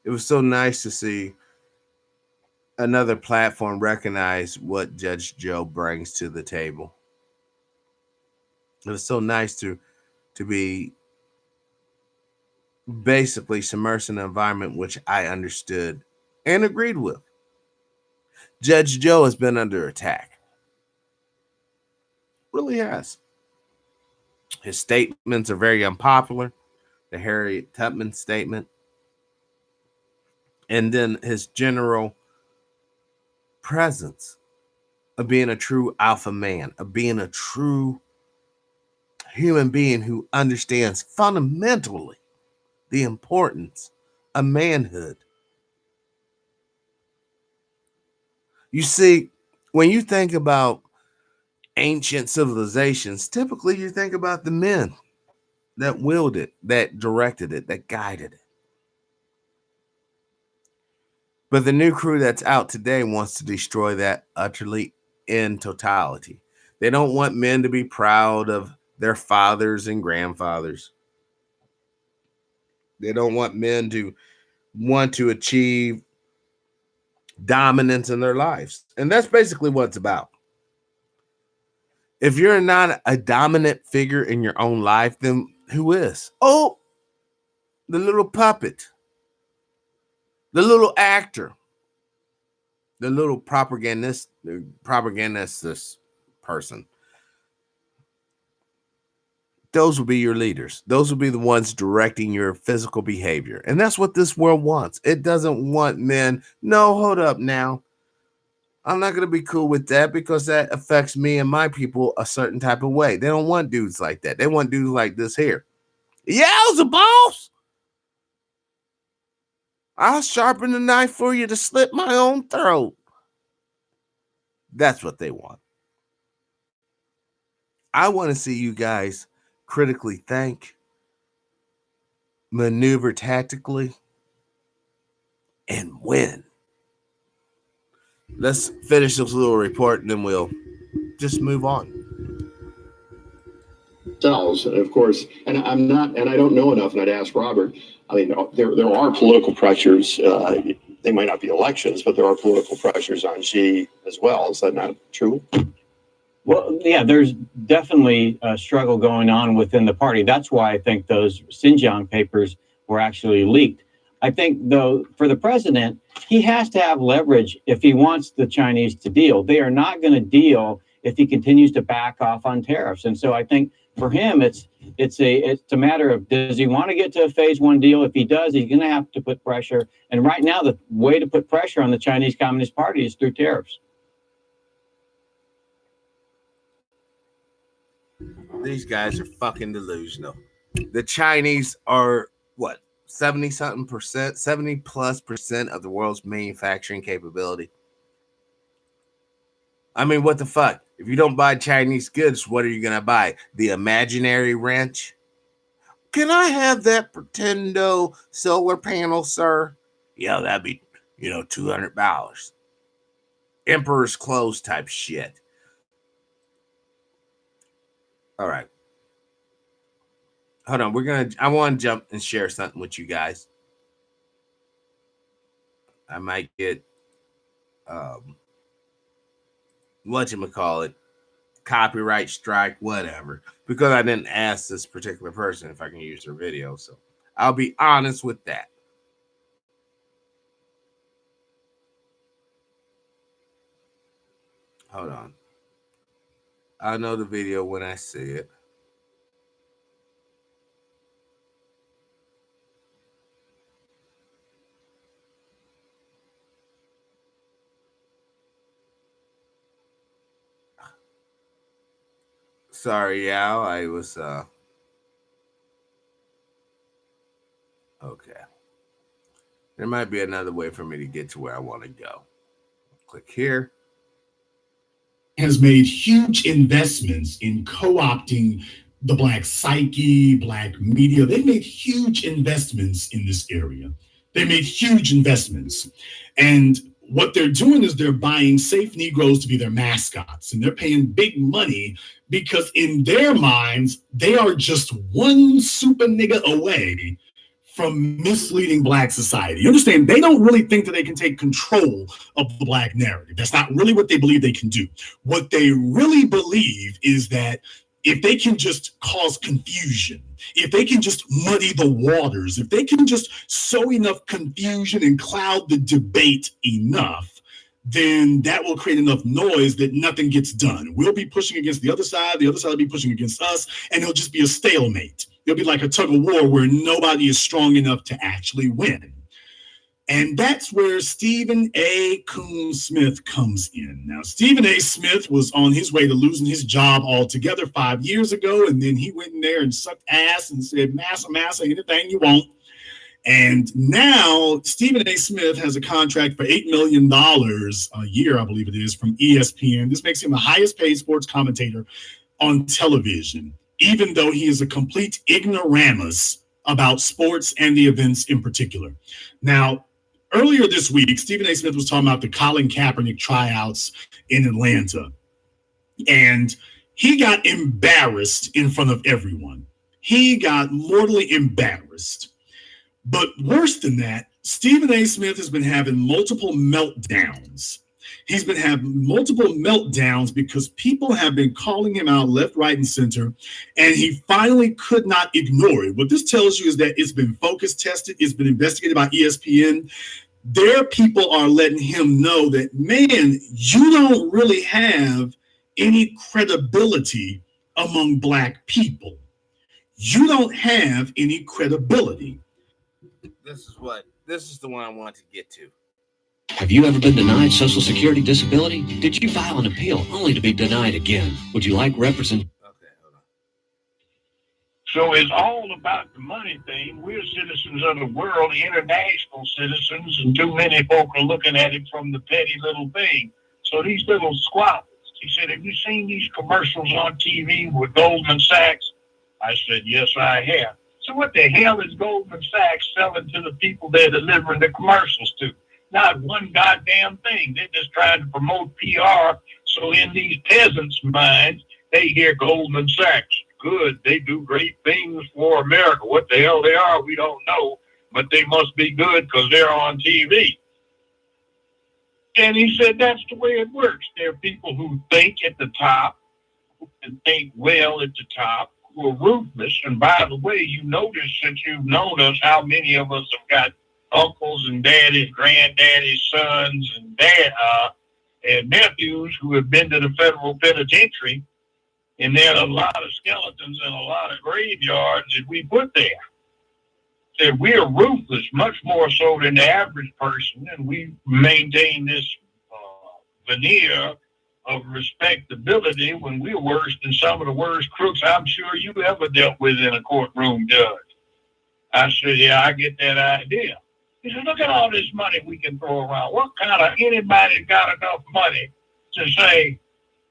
It was so nice to see another platform recognize what Judge Joe brings to the table. It was so nice to be basically submersed in an environment which I understood and agreed with. Judge Joe has been under attack. Really has. His statements are very unpopular. The Harriet Tubman statement. And then his general presence of being a true alpha man, of being a true human being who understands fundamentally the importance of manhood. You see, when you think about ancient civilizations, typically you think about the men that willed it, that directed it, that guided it. But the new crew that's out today wants to destroy that utterly in totality. They don't want men to be proud of their fathers and grandfathers. They don't want men to want to achieve dominance in their lives. And that's basically what it's about. If you're not a dominant figure in your own life, then who is? Oh, the little puppet, the little actor, the little propagandist person. Those will be your leaders. Those will be the ones directing your physical behavior. And that's what this world wants. It doesn't want men. No, hold up now. I'm not going to be cool with that because that affects me and my people a certain type of way. They don't want dudes like that. They want dudes like this here. Yeah, I was a boss. I'll sharpen the knife for you to slit my own throat. That's what they want. I want to see you guys critically think, maneuver tactically, and win. Let's finish this little report and then we'll just move on. Cells, and of course, and I don't know enough, and I'd ask Robert. I mean, there are political pressures. They might not be elections, but there are political pressures on Xi as well. Is that not true? Well, yeah, there's definitely a struggle going on within the party. That's why I think those Xinjiang papers were actually leaked. I think, though, for the president, he has to have leverage if he wants the Chinese to deal. They are not going to deal if he continues to back off on tariffs. And so I think for him, it's a matter of, does he want to get to a phase one deal? If he does, he's going to have to put pressure. And right now, the way to put pressure on the Chinese Communist Party is through tariffs. These guys are fucking delusional. The Chinese are what, 70+ percent of the world's manufacturing capability. I mean, what the fuck? If you don't buy Chinese goods, what are you going to buy? The imaginary wrench? Can I have that Pretendo solar panel, sir? Yeah, that'd be, $200. Emperor's clothes type shit. All right. Hold on. I want to jump and share something with you guys. I might get, whatchamacallit, copyright strike, whatever, because I didn't ask this particular person if I can use their video. So I'll be honest with that. Hold on. I'll know the video when I see it. Sorry, Yao. I was okay. There might be another way for me to get to where I want to go. Click here. Has made huge investments in co-opting the Black psyche, Black media. They've made huge investments in this area. They made huge investments. And what they're doing is they're buying safe Negroes to be their mascots. And they're paying big money because in their minds, they are just one super nigga away from misleading Black society. You understand? They don't really think that they can take control of the Black narrative. That's not really what they believe they can do. What they really believe is that if they can just cause confusion, if they can just muddy the waters, if they can just sow enough confusion and cloud the debate enough, then that will create enough noise that nothing gets done. We'll be pushing against the other side will be pushing against us, and it'll just be a stalemate. It'll be like a tug of war where nobody is strong enough to actually win. And that's where Stephen A. Coon Smith comes in. Now, Stephen A. Smith was on his way to losing his job altogether 5 years ago, and then he went in there and sucked ass and said, massa, anything you want. And now Stephen A. Smith has a contract for $8 million a year, I believe it is, from ESPN. This makes him the highest paid sports commentator on television, even though he is a complete ignoramus about sports and the events in particular. Now, earlier this week, Stephen A. Smith was talking about the Colin Kaepernick tryouts in Atlanta. And he got embarrassed in front of everyone. He got mortally embarrassed. But worse than that, Stephen A. Smith has been having multiple meltdowns. He's been having multiple meltdowns because people have been calling him out left, right, and center, and he finally could not ignore it. What this tells you is that it's been focus tested, it's been investigated by ESPN. Their people are letting him know that, man, you don't really have any credibility among Black people. You don't have any credibility. This is the one I want to get to. Have you ever been denied Social Security disability? Did you file an appeal only to be denied again? Would you like representation? Okay, hold on. So it's all about the money thing. We're citizens of the world, international citizens, and too many folk are looking at it from the petty little thing. So these little squabbles. He said, have you seen these commercials on TV with Goldman Sachs? I said, yes, I have. So what the hell is Goldman Sachs selling to the people they're delivering the commercials to? Not one goddamn thing. They're just trying to promote PR. So in these peasants' minds, they hear Goldman Sachs. Good. They do great things for America. What the hell they are, we don't know. But they must be good because they're on TV. And he said that's the way it works. There are people who think at the top, who can think well at the top, who are ruthless. And by the way, you notice since you've known us, how many of us have got uncles and daddies, granddaddies, sons, and nephews who have been to the federal penitentiary, and there are a lot of skeletons and a lot of graveyards that we put there. That we are ruthless, much more so than the average person, and we maintain this veneer of respectability when we're worse than some of the worst crooks I'm sure you ever dealt with in a courtroom, Judge. I said, yeah, I get that idea. He said, look at all this money we can throw around. What kind of anybody got enough money to say,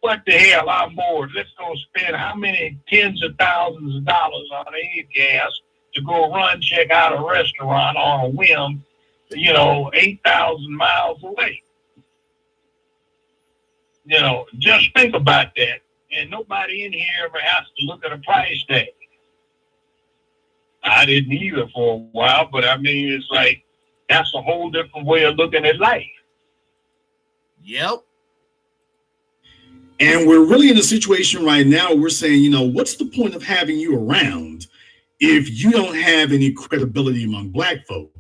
what the hell, I'm bored. Let's go spend how many tens of thousands of dollars on any gas to go run, check out a restaurant on a whim, 8,000 miles away. Just think about that. And nobody in here ever has to look at a price tag. I didn't either for a while, but I mean, it's like, that's a whole different way of looking at life. Yep. And we're really in a situation right now, we're saying, what's the point of having you around if you don't have any credibility among Black folk?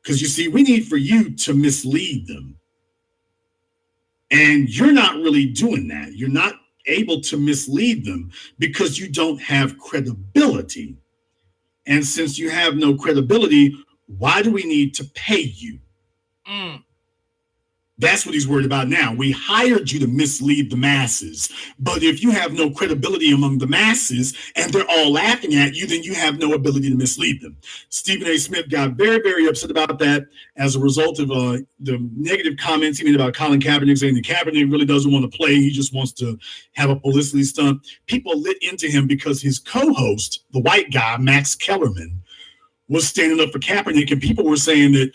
Because you see, we need for you to mislead them. And you're not really doing that. You're not able to mislead them because you don't have credibility. And since you have no credibility, why do we need to pay you? That's what he's worried about now. We hired you to mislead the masses. But if you have no credibility among the masses and they're all laughing at you, then you have no ability to mislead them. Stephen A. Smith got very, very upset about that as a result of the negative comments he made about Colin Kaepernick, saying that Kaepernick really doesn't want to play. He just wants to have a publicity stunt. People lit into him because his co-host, the white guy, Max Kellerman, was standing up for Kaepernick, and people were saying that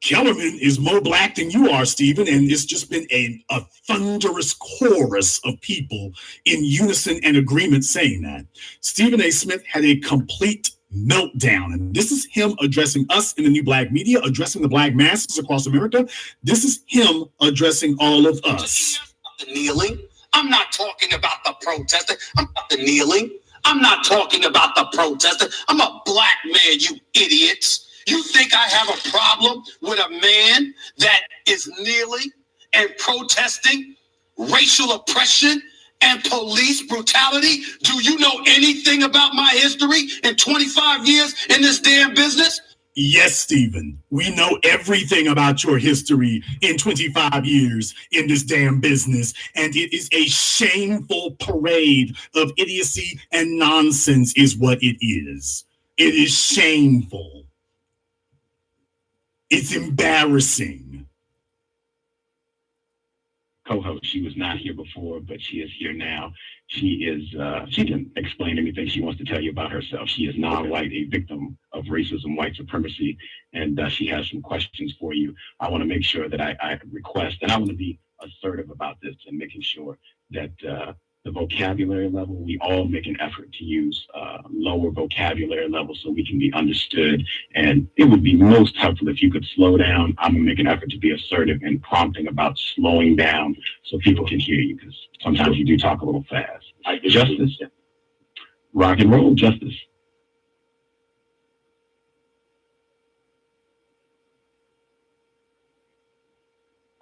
Kellerman is more Black than you are, Stephen, and it's just been a thunderous chorus of people in unison and agreement saying that. Stephen A. Smith had a complete meltdown, and this is him addressing us in the new Black media, addressing the Black masses across America. This is him addressing all of us. The kneeling. I'm not talking about the protesting. I'm about the kneeling. I'm not talking about the protesting. I'm a Black man, you idiots. You think I have a problem with a man that is kneeling and protesting racial oppression and police brutality? Do you know anything about my history in 25 years in this damn business? Yes, Stephen, we know everything about your history in 25 years in this damn business, and it is a shameful parade of idiocy and nonsense is what it is. It is shameful. It's embarrassing. Co-host, she was not here before, but she is here now. She didn't explain anything she wants to tell you about herself. She is non-white, a victim of racism, white supremacy, and she has some questions for you. I want to make sure that I request, and I want to be assertive about this and making sure that the vocabulary level, we all make an effort to use lower vocabulary levels so we can be understood. And it would be most helpful if you could slow down. I'm gonna make an effort to be assertive and prompting about slowing down so people can hear you, because sometimes you do talk a little fast. Justice, rock and roll, Justice.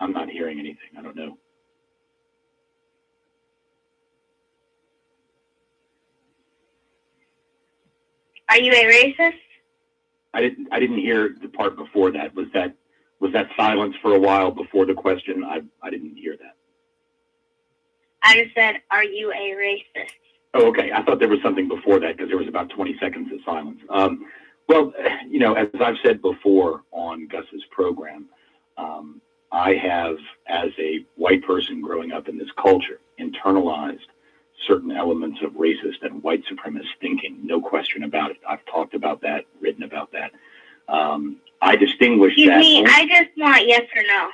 I'm not hearing anything. I don't know. Are you a racist? I didn't hear the part before that. Was that silence for a while before the question? I didn't hear that. I just said, are you a racist? Oh, okay. I thought there was something before that because there was about 20 seconds of silence. Well, as I've said before on Gus's program, I have, as a white person growing up in this culture, internalized certain elements of racist and white supremacist thinking, no question about it. I've talked about that, written about that. I distinguish that. I just want yes or no.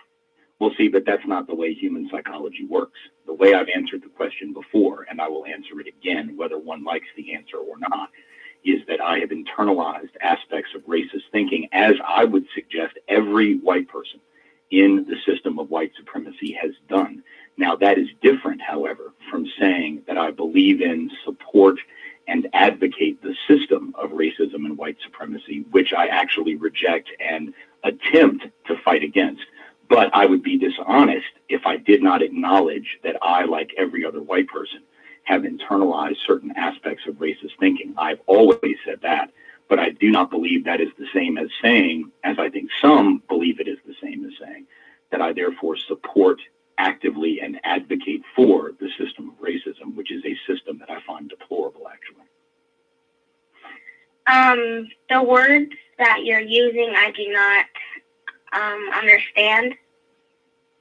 Well, see, but that's not the way human psychology works. The way I've answered the question before, and I will answer it again, whether one likes the answer or not, is that I have internalized aspects of racist thinking, as I would suggest every white person in the system of white supremacy has done. Now, that is different, however, from saying that I believe in, support, and advocate the system of racism and white supremacy, which I actually reject and attempt to fight against. But I would be dishonest if I did not acknowledge that I, like every other white person, have internalized certain aspects of racist thinking. I've always said that, but I do not believe that is the same as saying, as I think some believe it is the same as saying, that I therefore support actively and advocate for the system of racism, which is a system that I find deplorable, actually. The words that you're using, I do not understand.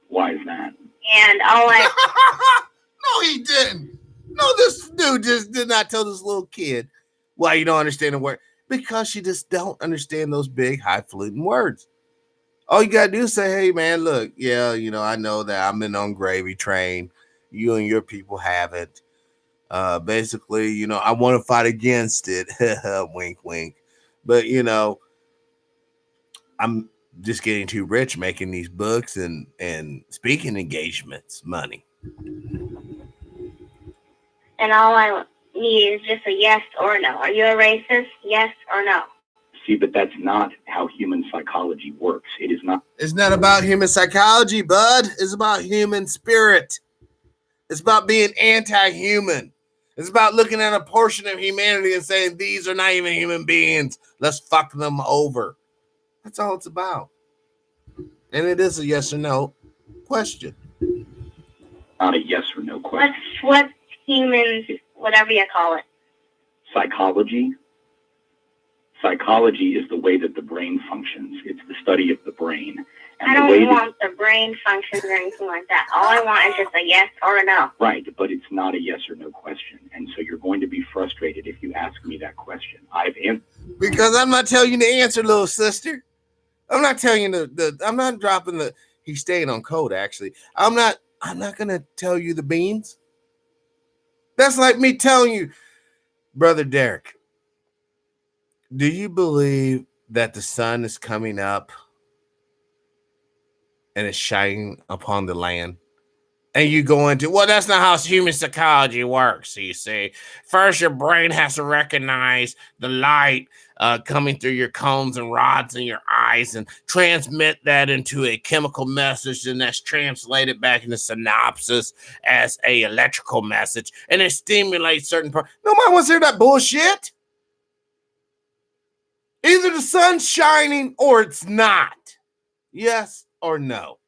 Why is that? And all I didn't. No, this dude just did not tell this little kid why you don't understand the word. Because she just don't understand those big, highfalutin words. All you gotta do is say, hey man, look, yeah, I know that I'm in on gravy train. You and your people have it. Basically, I want to fight against it. Wink, wink. But I'm just getting too rich making these books and speaking engagements money. And all I need is just a yes or no. Are you a racist? Yes or no? See, but that's not how human psychology works. It is not. It's not about human psychology, bud. It's about human spirit. It's about being anti-human. It's about looking at a portion of humanity and saying, these are not even human beings. Let's fuck them over. That's all it's about. And it is a yes or no question. Not a yes or no question. What's humans, whatever you call it? Psychology. Psychology is the way that the brain functions. It's the study of the brain. And I don't want the brain functions or anything like that. All I want is just a yes or a no. Right, but it's not a yes or no question. And so you're going to be frustrated if you ask me that question. Because I'm not telling you the answer, little sister. I'm not telling you I'm not dropping he's staying on code, actually. I'm not gonna tell you the beans. That's like me telling you, Brother Derek, do you believe that the sun is coming up and it's shining upon the land? And you go into, well, that's not how human psychology works, you see. First, your brain has to recognize the light coming through your cones and rods in your eyes and transmit that into a chemical message, and that's translated back into synopsis as a electrical message, and it stimulates certain parts. Nobody wants to hear that bullshit. Either the sun's shining or it's not. Yes or no?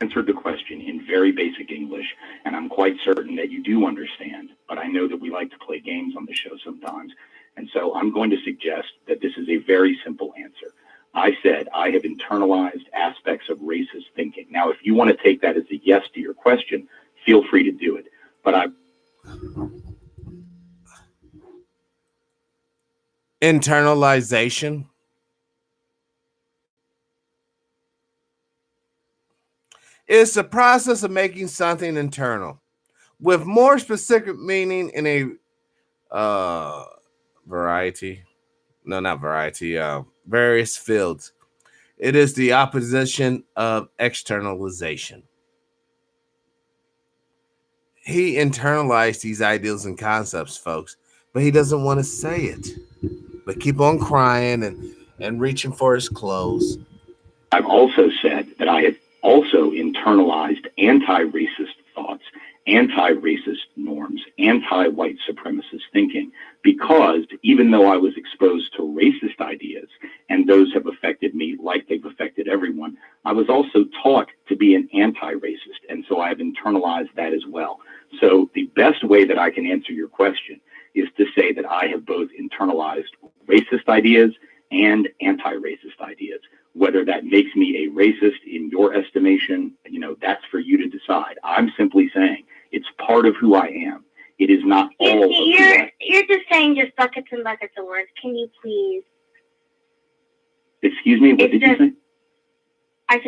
Answered the question in very basic English, and I'm quite certain that you do understand, but I know that we like to play games on the show sometimes, and so I'm going to suggest that this is a very simple answer. I said I have internalized aspects of racist thinking. Now, if you want to take that as a yes to your question, feel free to do it, but Internalization. It's the process of making something internal with more specific meaning in a various fields. It is the opposition of externalization. He internalized these ideals and concepts, folks, but he doesn't want to say it. But keep on crying and reaching for his clothes. I've also said that I have also internalized anti-racist thoughts, anti-racist norms, anti-white supremacist thinking, because even though I was exposed to racist ideas, and those have affected me like they've affected everyone, I was also taught to be an anti-racist, and so I have internalized that as well. So the best way that I can answer your question is to say that I have both internalized racist ideas and anti-racist ideas. Whether that makes me a racist in your estimation, that's for you to decide. I'm simply saying it's part of who I am. It is not all of who I am. You're just saying just buckets and buckets of words. Can you please? Excuse me, what did you say?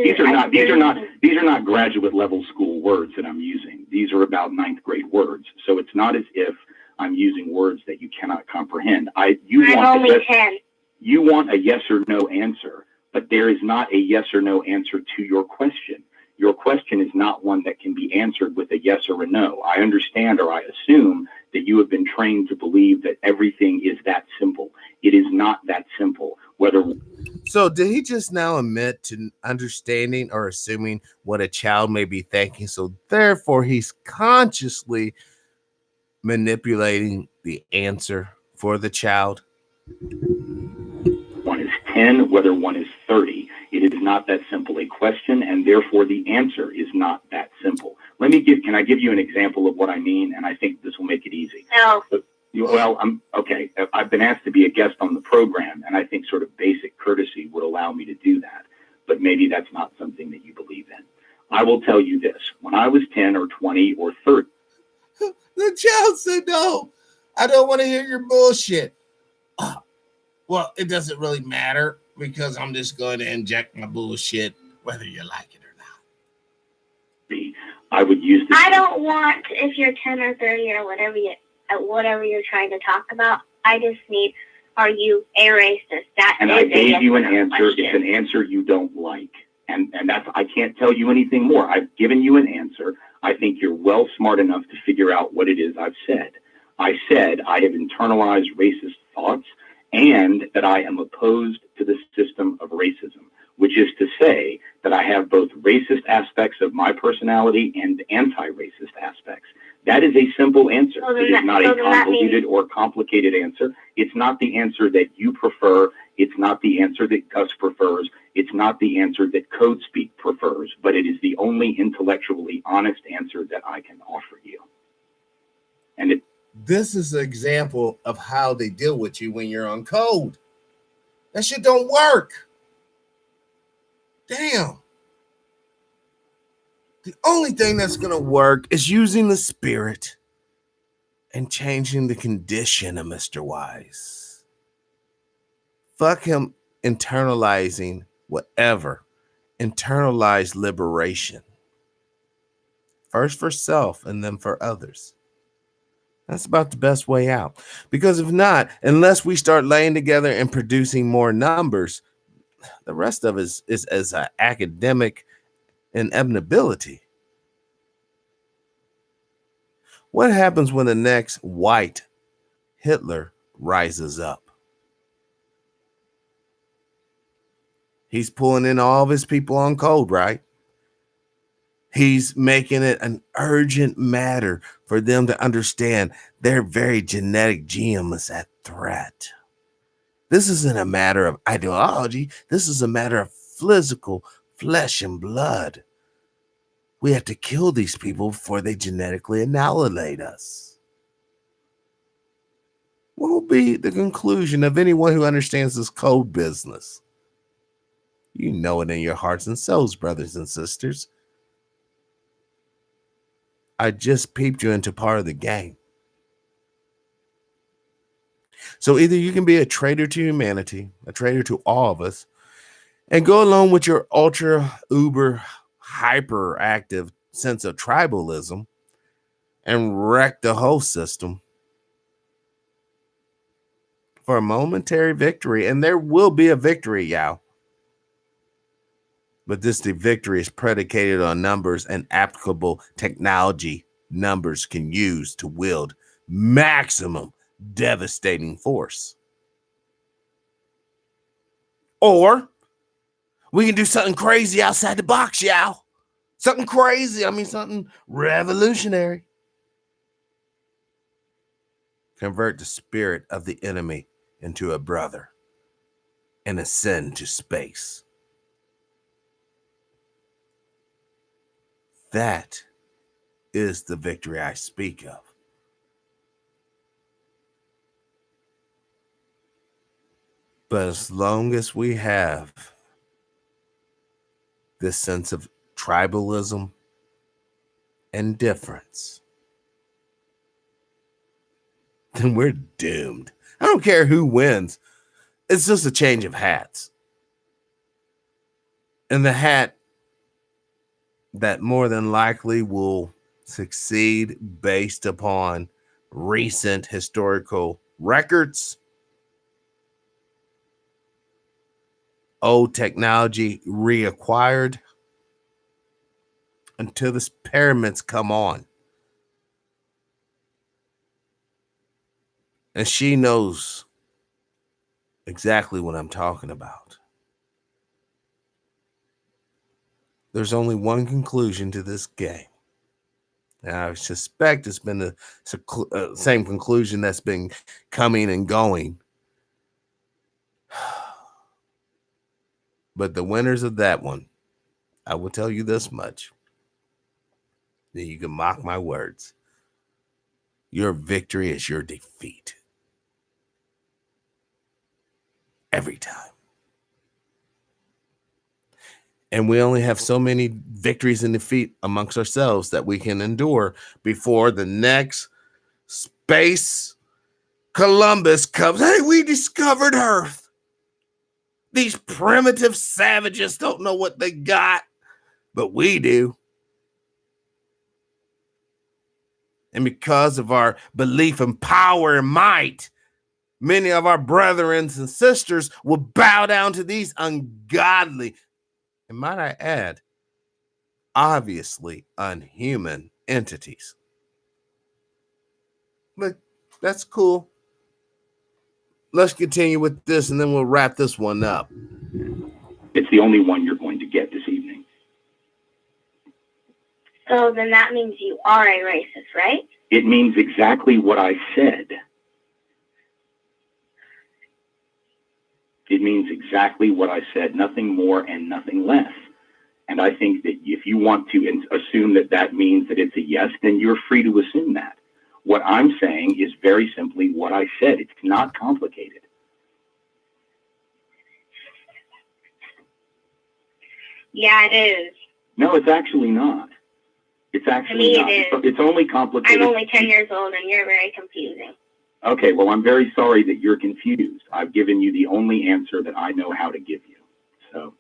These are not graduate level school words that I'm using. These are about 9th grade words. So it's not as if I'm using words that you cannot comprehend. You want a yes or no answer, but there is not a yes or no answer to your question. Your question is not one that can be answered with a yes or a no. I understand, or I assume, that you have been trained to believe that everything is that simple. It is not that simple. So did he just now admit to understanding or assuming what a child may be thinking? So therefore, he's consciously manipulating the answer for the child. One is 10, whether one is 30. It is not that simple a question, and therefore the answer is not that simple. Can I give you an example of what I mean? And I think this will make it easy. No. Well, okay. I've been asked to be a guest on the program, and I think sort of basic courtesy would allow me to do that. But maybe that's not something that you believe in. I will tell you this. When I was 10 or 20 or 30. The child said, no, I don't want to hear your bullshit. Well, it doesn't really matter because I'm just going to inject my bullshit whether you like it or not. I would use this. I don't want, if you're 10 or 30 or whatever you're trying to talk about, I just need, are you a racist? And I gave you an answer. It's an answer you don't like. And that's, I can't tell you anything more. I've given you an answer. I think you're well smart enough to figure out what it is I've said. I said I have internalized racist thoughts and that I am opposed to the system of racism, which is to say that I have both racist aspects of my personality and anti-racist aspects. That is a simple answer. It is not a convoluted or complicated answer. It's not the answer that you prefer. It's not the answer that Gus prefers. It's not the answer that CodeSpeak prefers, but it is the only intellectually honest answer that I can offer you. And this is an example of how they deal with you when you're on code. That shit don't work. Damn. The only thing that's going to work is using the spirit and changing the condition of Mr. Wise. Fuck him internalizing whatever. Internalize liberation. First for self and then for others. That's about the best way out. Because if not, unless we start laying together and producing more numbers, the rest of it is as an academic inevitability. What happens when the next white Hitler rises up? He's pulling in all of his people on code, right? He's making it an urgent matter for them to understand their very genetic genome is at threat. This isn't a matter of ideology. This is a matter of physical flesh and blood. We have to kill these people before they genetically annihilate us. What will be the conclusion of anyone who understands this code business? You know it in your hearts and souls, brothers and sisters. I just peeped you into part of the game. So either you can be a traitor to humanity, a traitor to all of us, and go along with your ultra, uber, hyperactive sense of tribalism and wreck the whole system for a momentary victory. And there will be a victory, y'all. But the victory is predicated on numbers and applicable technology numbers can use to wield maximum devastating force. Or we can do something crazy outside the box, y'all. Something crazy. Something revolutionary. Convert the spirit of the enemy into a brother and ascend to space. That is the victory I speak of. But as long as we have this sense of tribalism and difference, then we're doomed. I don't care who wins. It's just a change of hats. And the hat that more than likely will succeed based upon recent historical records, old technology reacquired, until the pyramids come on. And she knows exactly what I'm talking about. There's only one conclusion to this game. And I suspect it's been the same conclusion that's been coming and going. But the winners of that one, I will tell you this much. Then you can mock my words. Your victory is your defeat. Every time. And we only have so many victories and defeat amongst ourselves that we can endure before the next space Columbus comes. Hey, we discovered Earth. These primitive savages don't know what they got, but we do. And because of our belief in power and might, many of our brethren and sisters will bow down to these ungodly, and might I add, obviously unhuman entities. But that's cool. Let's continue with this and then we'll wrap this one up. It's the only one you're going to get this evening. So then that means you are a racist, right? It means exactly what I said. It means exactly what I said, nothing more and nothing less. And I think that if you want to assume that that means that it's a yes, then you're free to assume that. What I'm saying is very simply what I said. It's not complicated. Yeah, it is. No, it's actually not. It's actually not. It's only complicated. I'm only 10 years old and you're very confusing. Okay, well, I'm very sorry that you're confused. I've given you the only answer that I know how to give you. So,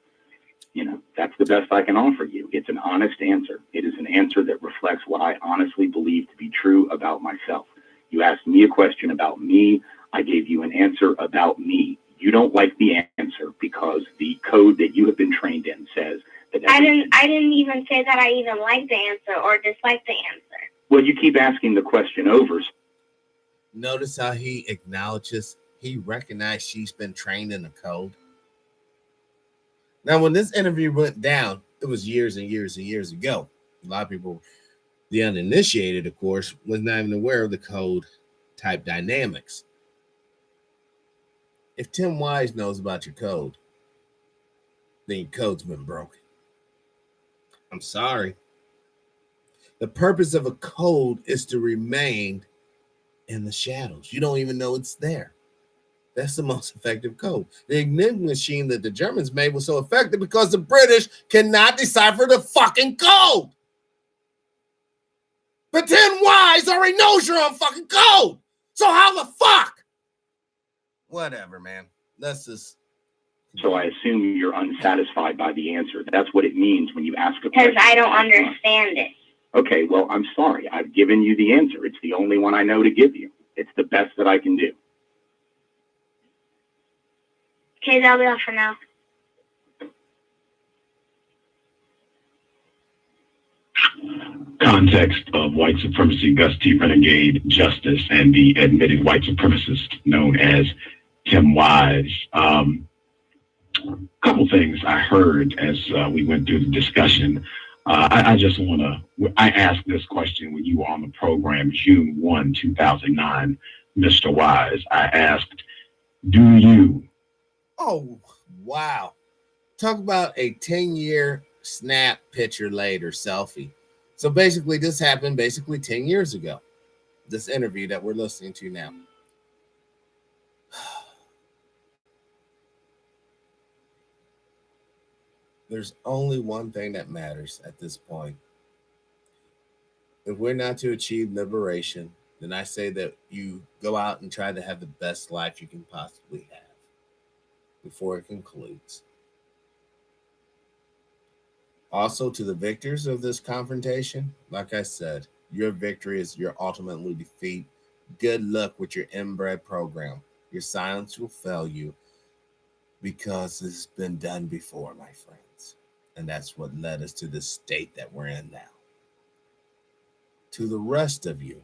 that's the best I can offer you. It's an honest answer. It is an answer that reflects what I honestly believe to be true about myself. You asked me a question about me. I gave you an answer about me. You don't like the answer because the code that you have been trained in says that I didn't even say that I even like the answer or dislike the answer. Well, you keep asking the question over. Notice how he acknowledges, he recognized she's been trained in the code. Now, when this interview went down, it was years and years and years ago. A lot of people, the uninitiated, of course, was not even aware of the code type dynamics. If Tim Wise knows about your code, then your code's been broken. I'm sorry. The purpose of a code is to remain in the shadows. You don't even know it's there. That's the most effective code. The Enigma machine that the Germans made was so effective because the British cannot decipher the fucking code. But Tim Wise already knows you're on fucking code. So how the fuck? Whatever, man. Let's just. So I assume you're unsatisfied by the answer. That's what it means when you ask a question. Because I don't understand it. Okay, well, I'm sorry. I've given you the answer. It's the only one I know to give you. It's the best that I can do. Okay, that'll be all for now. Context of white supremacy, Gus T. Renegade, Justice, and the admitted white supremacist known as Tim Wise. Couple things I heard as we went through the discussion. I just want to, I asked this question when you were on the program, June 1, 2009, Mr. Wise. I asked, do you? Oh, wow. Talk about a 10-year snap picture later selfie. So basically, this happened 10 years ago. This interview that we're listening to now. There's only one thing that matters at this point. If we're not to achieve liberation, then I say that you go out and try to have the best life you can possibly have before it concludes. Also, to the victors of this confrontation, like I said, your victory is your ultimate defeat. Good luck with your inbred program. Your silence will fail you because it's been done before, my friends. And that's what led us to the state that we're in now. To the rest of you,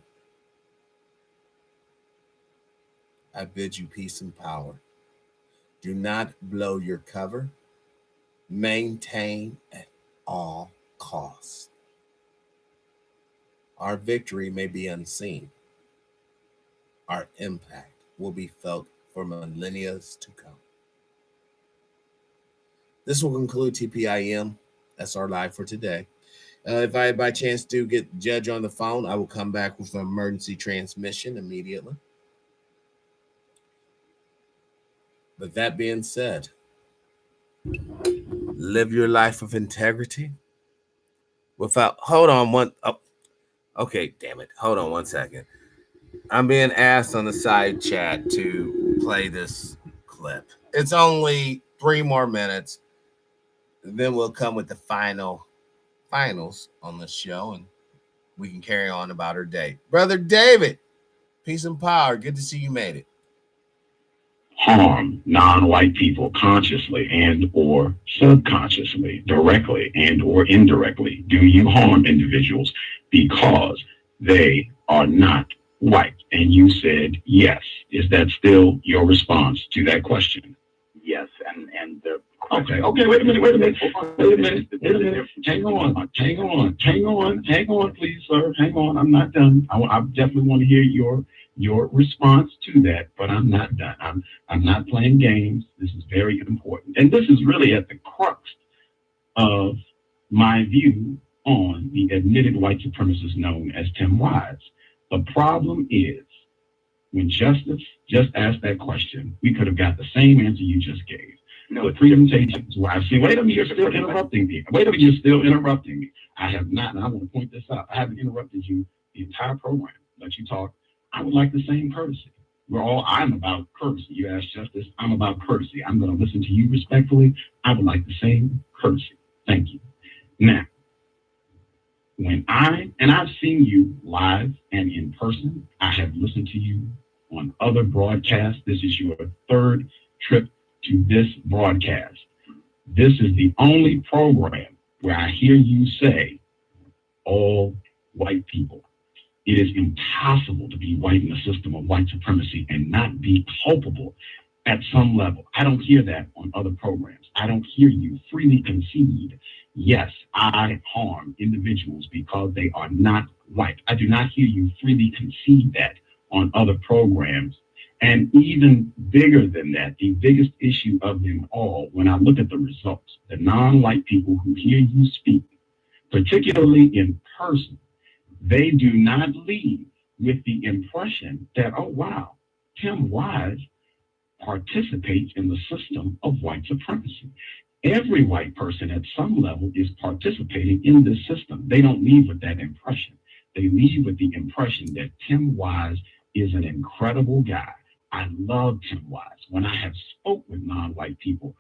I bid you peace and power. Do not blow your cover. Maintain at all costs. Our victory may be unseen. Our impact will be felt for millennia to come. This will conclude TPIM SR Live for today. If I by chance do get Judge on the phone, I will come back with an emergency transmission immediately. But that being said, live your life of integrity without. Hold on one. Oh, okay, damn it. Hold on 1 second. I'm being asked on the side chat to play this clip. It's only 3 more minutes. Then we'll come with the finals on the show, and we can carry on about her day. Brother David, peace and power. Good to see you made it. Harm non-white people consciously and or subconsciously, directly and or indirectly? Do you harm individuals because they are not white? And you said yes. Is that still your response to that question? Yes, and the Okay, wait a minute. Hang on, please, sir. Hang on. I'm not done. I definitely want to hear your response to that, but I'm not done. I'm not playing games. This is very important. And this is really at the crux of my view on the admitted white supremacist known as Tim Wise. The problem is, when Justice just asked that question, we could have got the same answer you just gave. No, the presentations where I see, wait a minute, you're still interrupting me. I have not, and I want to point this out. I haven't interrupted you the entire program. Let you talk. I would like the same courtesy. I'm about courtesy. You asked Justice, I'm about courtesy. I'm going to listen to you respectfully. I would like the same courtesy. Thank you. Now, I've seen you live and in person. I have listened to you on other broadcasts. This is your 3rd trip to this broadcast. This is the only program where I hear you say all white people. It is impossible to be white in a system of white supremacy and not be culpable at some level. I don't hear that on other programs. I don't hear you freely concede, yes, I harm individuals because they are not white. I do not hear you freely concede that on other programs. And even bigger than that, the biggest issue of them all, when I look at the results, the non-white people who hear you speak, particularly in person, they do not leave with the impression that, oh, wow, Tim Wise participates in the system of white supremacy. Every white person at some level is participating in this system. They don't leave with that impression. They leave with the impression that Tim Wise is an incredible guy. I love Tim Wise. When I have spoke with non-white people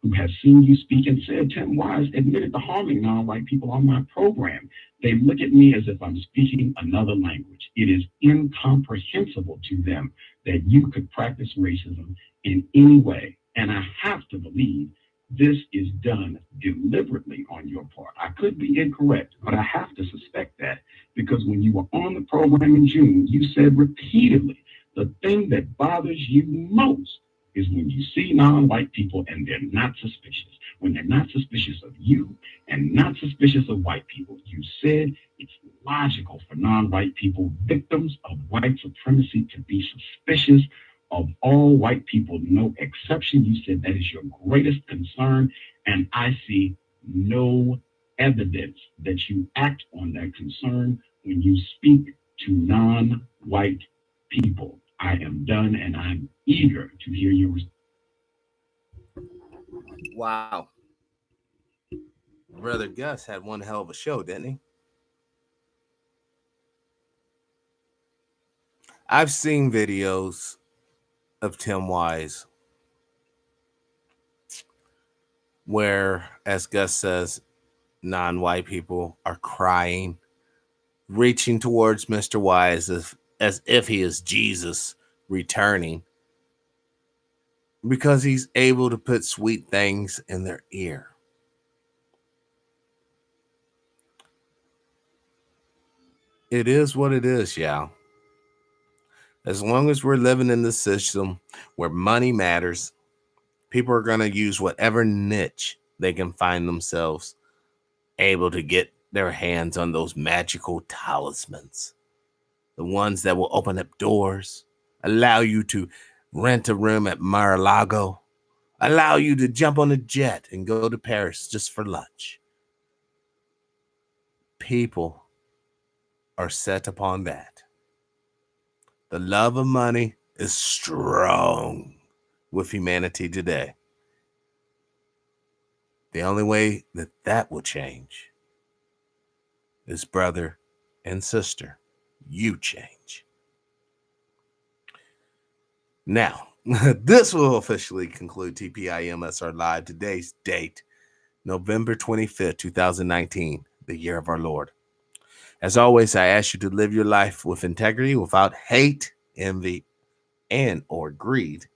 who have seen you speak and said, Tim Wise admitted to harming non-white people on my program, they look at me as if I'm speaking another language. It is incomprehensible to them that you could practice racism in any way. And I have to believe this is done deliberately on your part. I could be incorrect, but I have to suspect that because when you were on the program in June, you said repeatedly, the thing that bothers you most is when you see non-white people and they're not suspicious. When they're not suspicious of you and not suspicious of white people. You said it's logical for non-white people, victims of white supremacy, to be suspicious of all white people, no exception. You said that is your greatest concern, and I see no evidence that you act on that concern when you speak to non-white people. I am done, and I'm eager to hear your response. Wow. Brother Gus had one hell of a show, didn't he? I've seen videos of Tim Wise where, as Gus says, non-white people are crying, reaching towards Mr. Wise as if he is Jesus returning, because he's able to put sweet things in their ear. It is what it is, y'all. As long as we're living in the system where money matters, people are going to use whatever niche they can find themselves able to get their hands on those magical talismans. The ones that will open up doors, allow you to rent a room at Mar-a-Lago, allow you to jump on a jet and go to Paris just for lunch. People are set upon that. The love of money is strong with humanity today. The only way that will change is, brother and sister, you change. Now, this will officially conclude TPIM SR Live. Today's date, November 25th, 2019, the year of our Lord. As always, I ask you to live your life with integrity, without hate, envy, and or greed.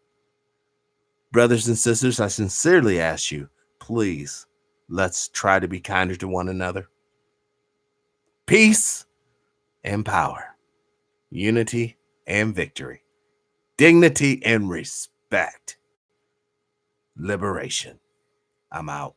Brothers and sisters, I sincerely ask you, please, let's try to be kinder to one another. Peace and power, unity and victory, dignity and respect, liberation. I'm out.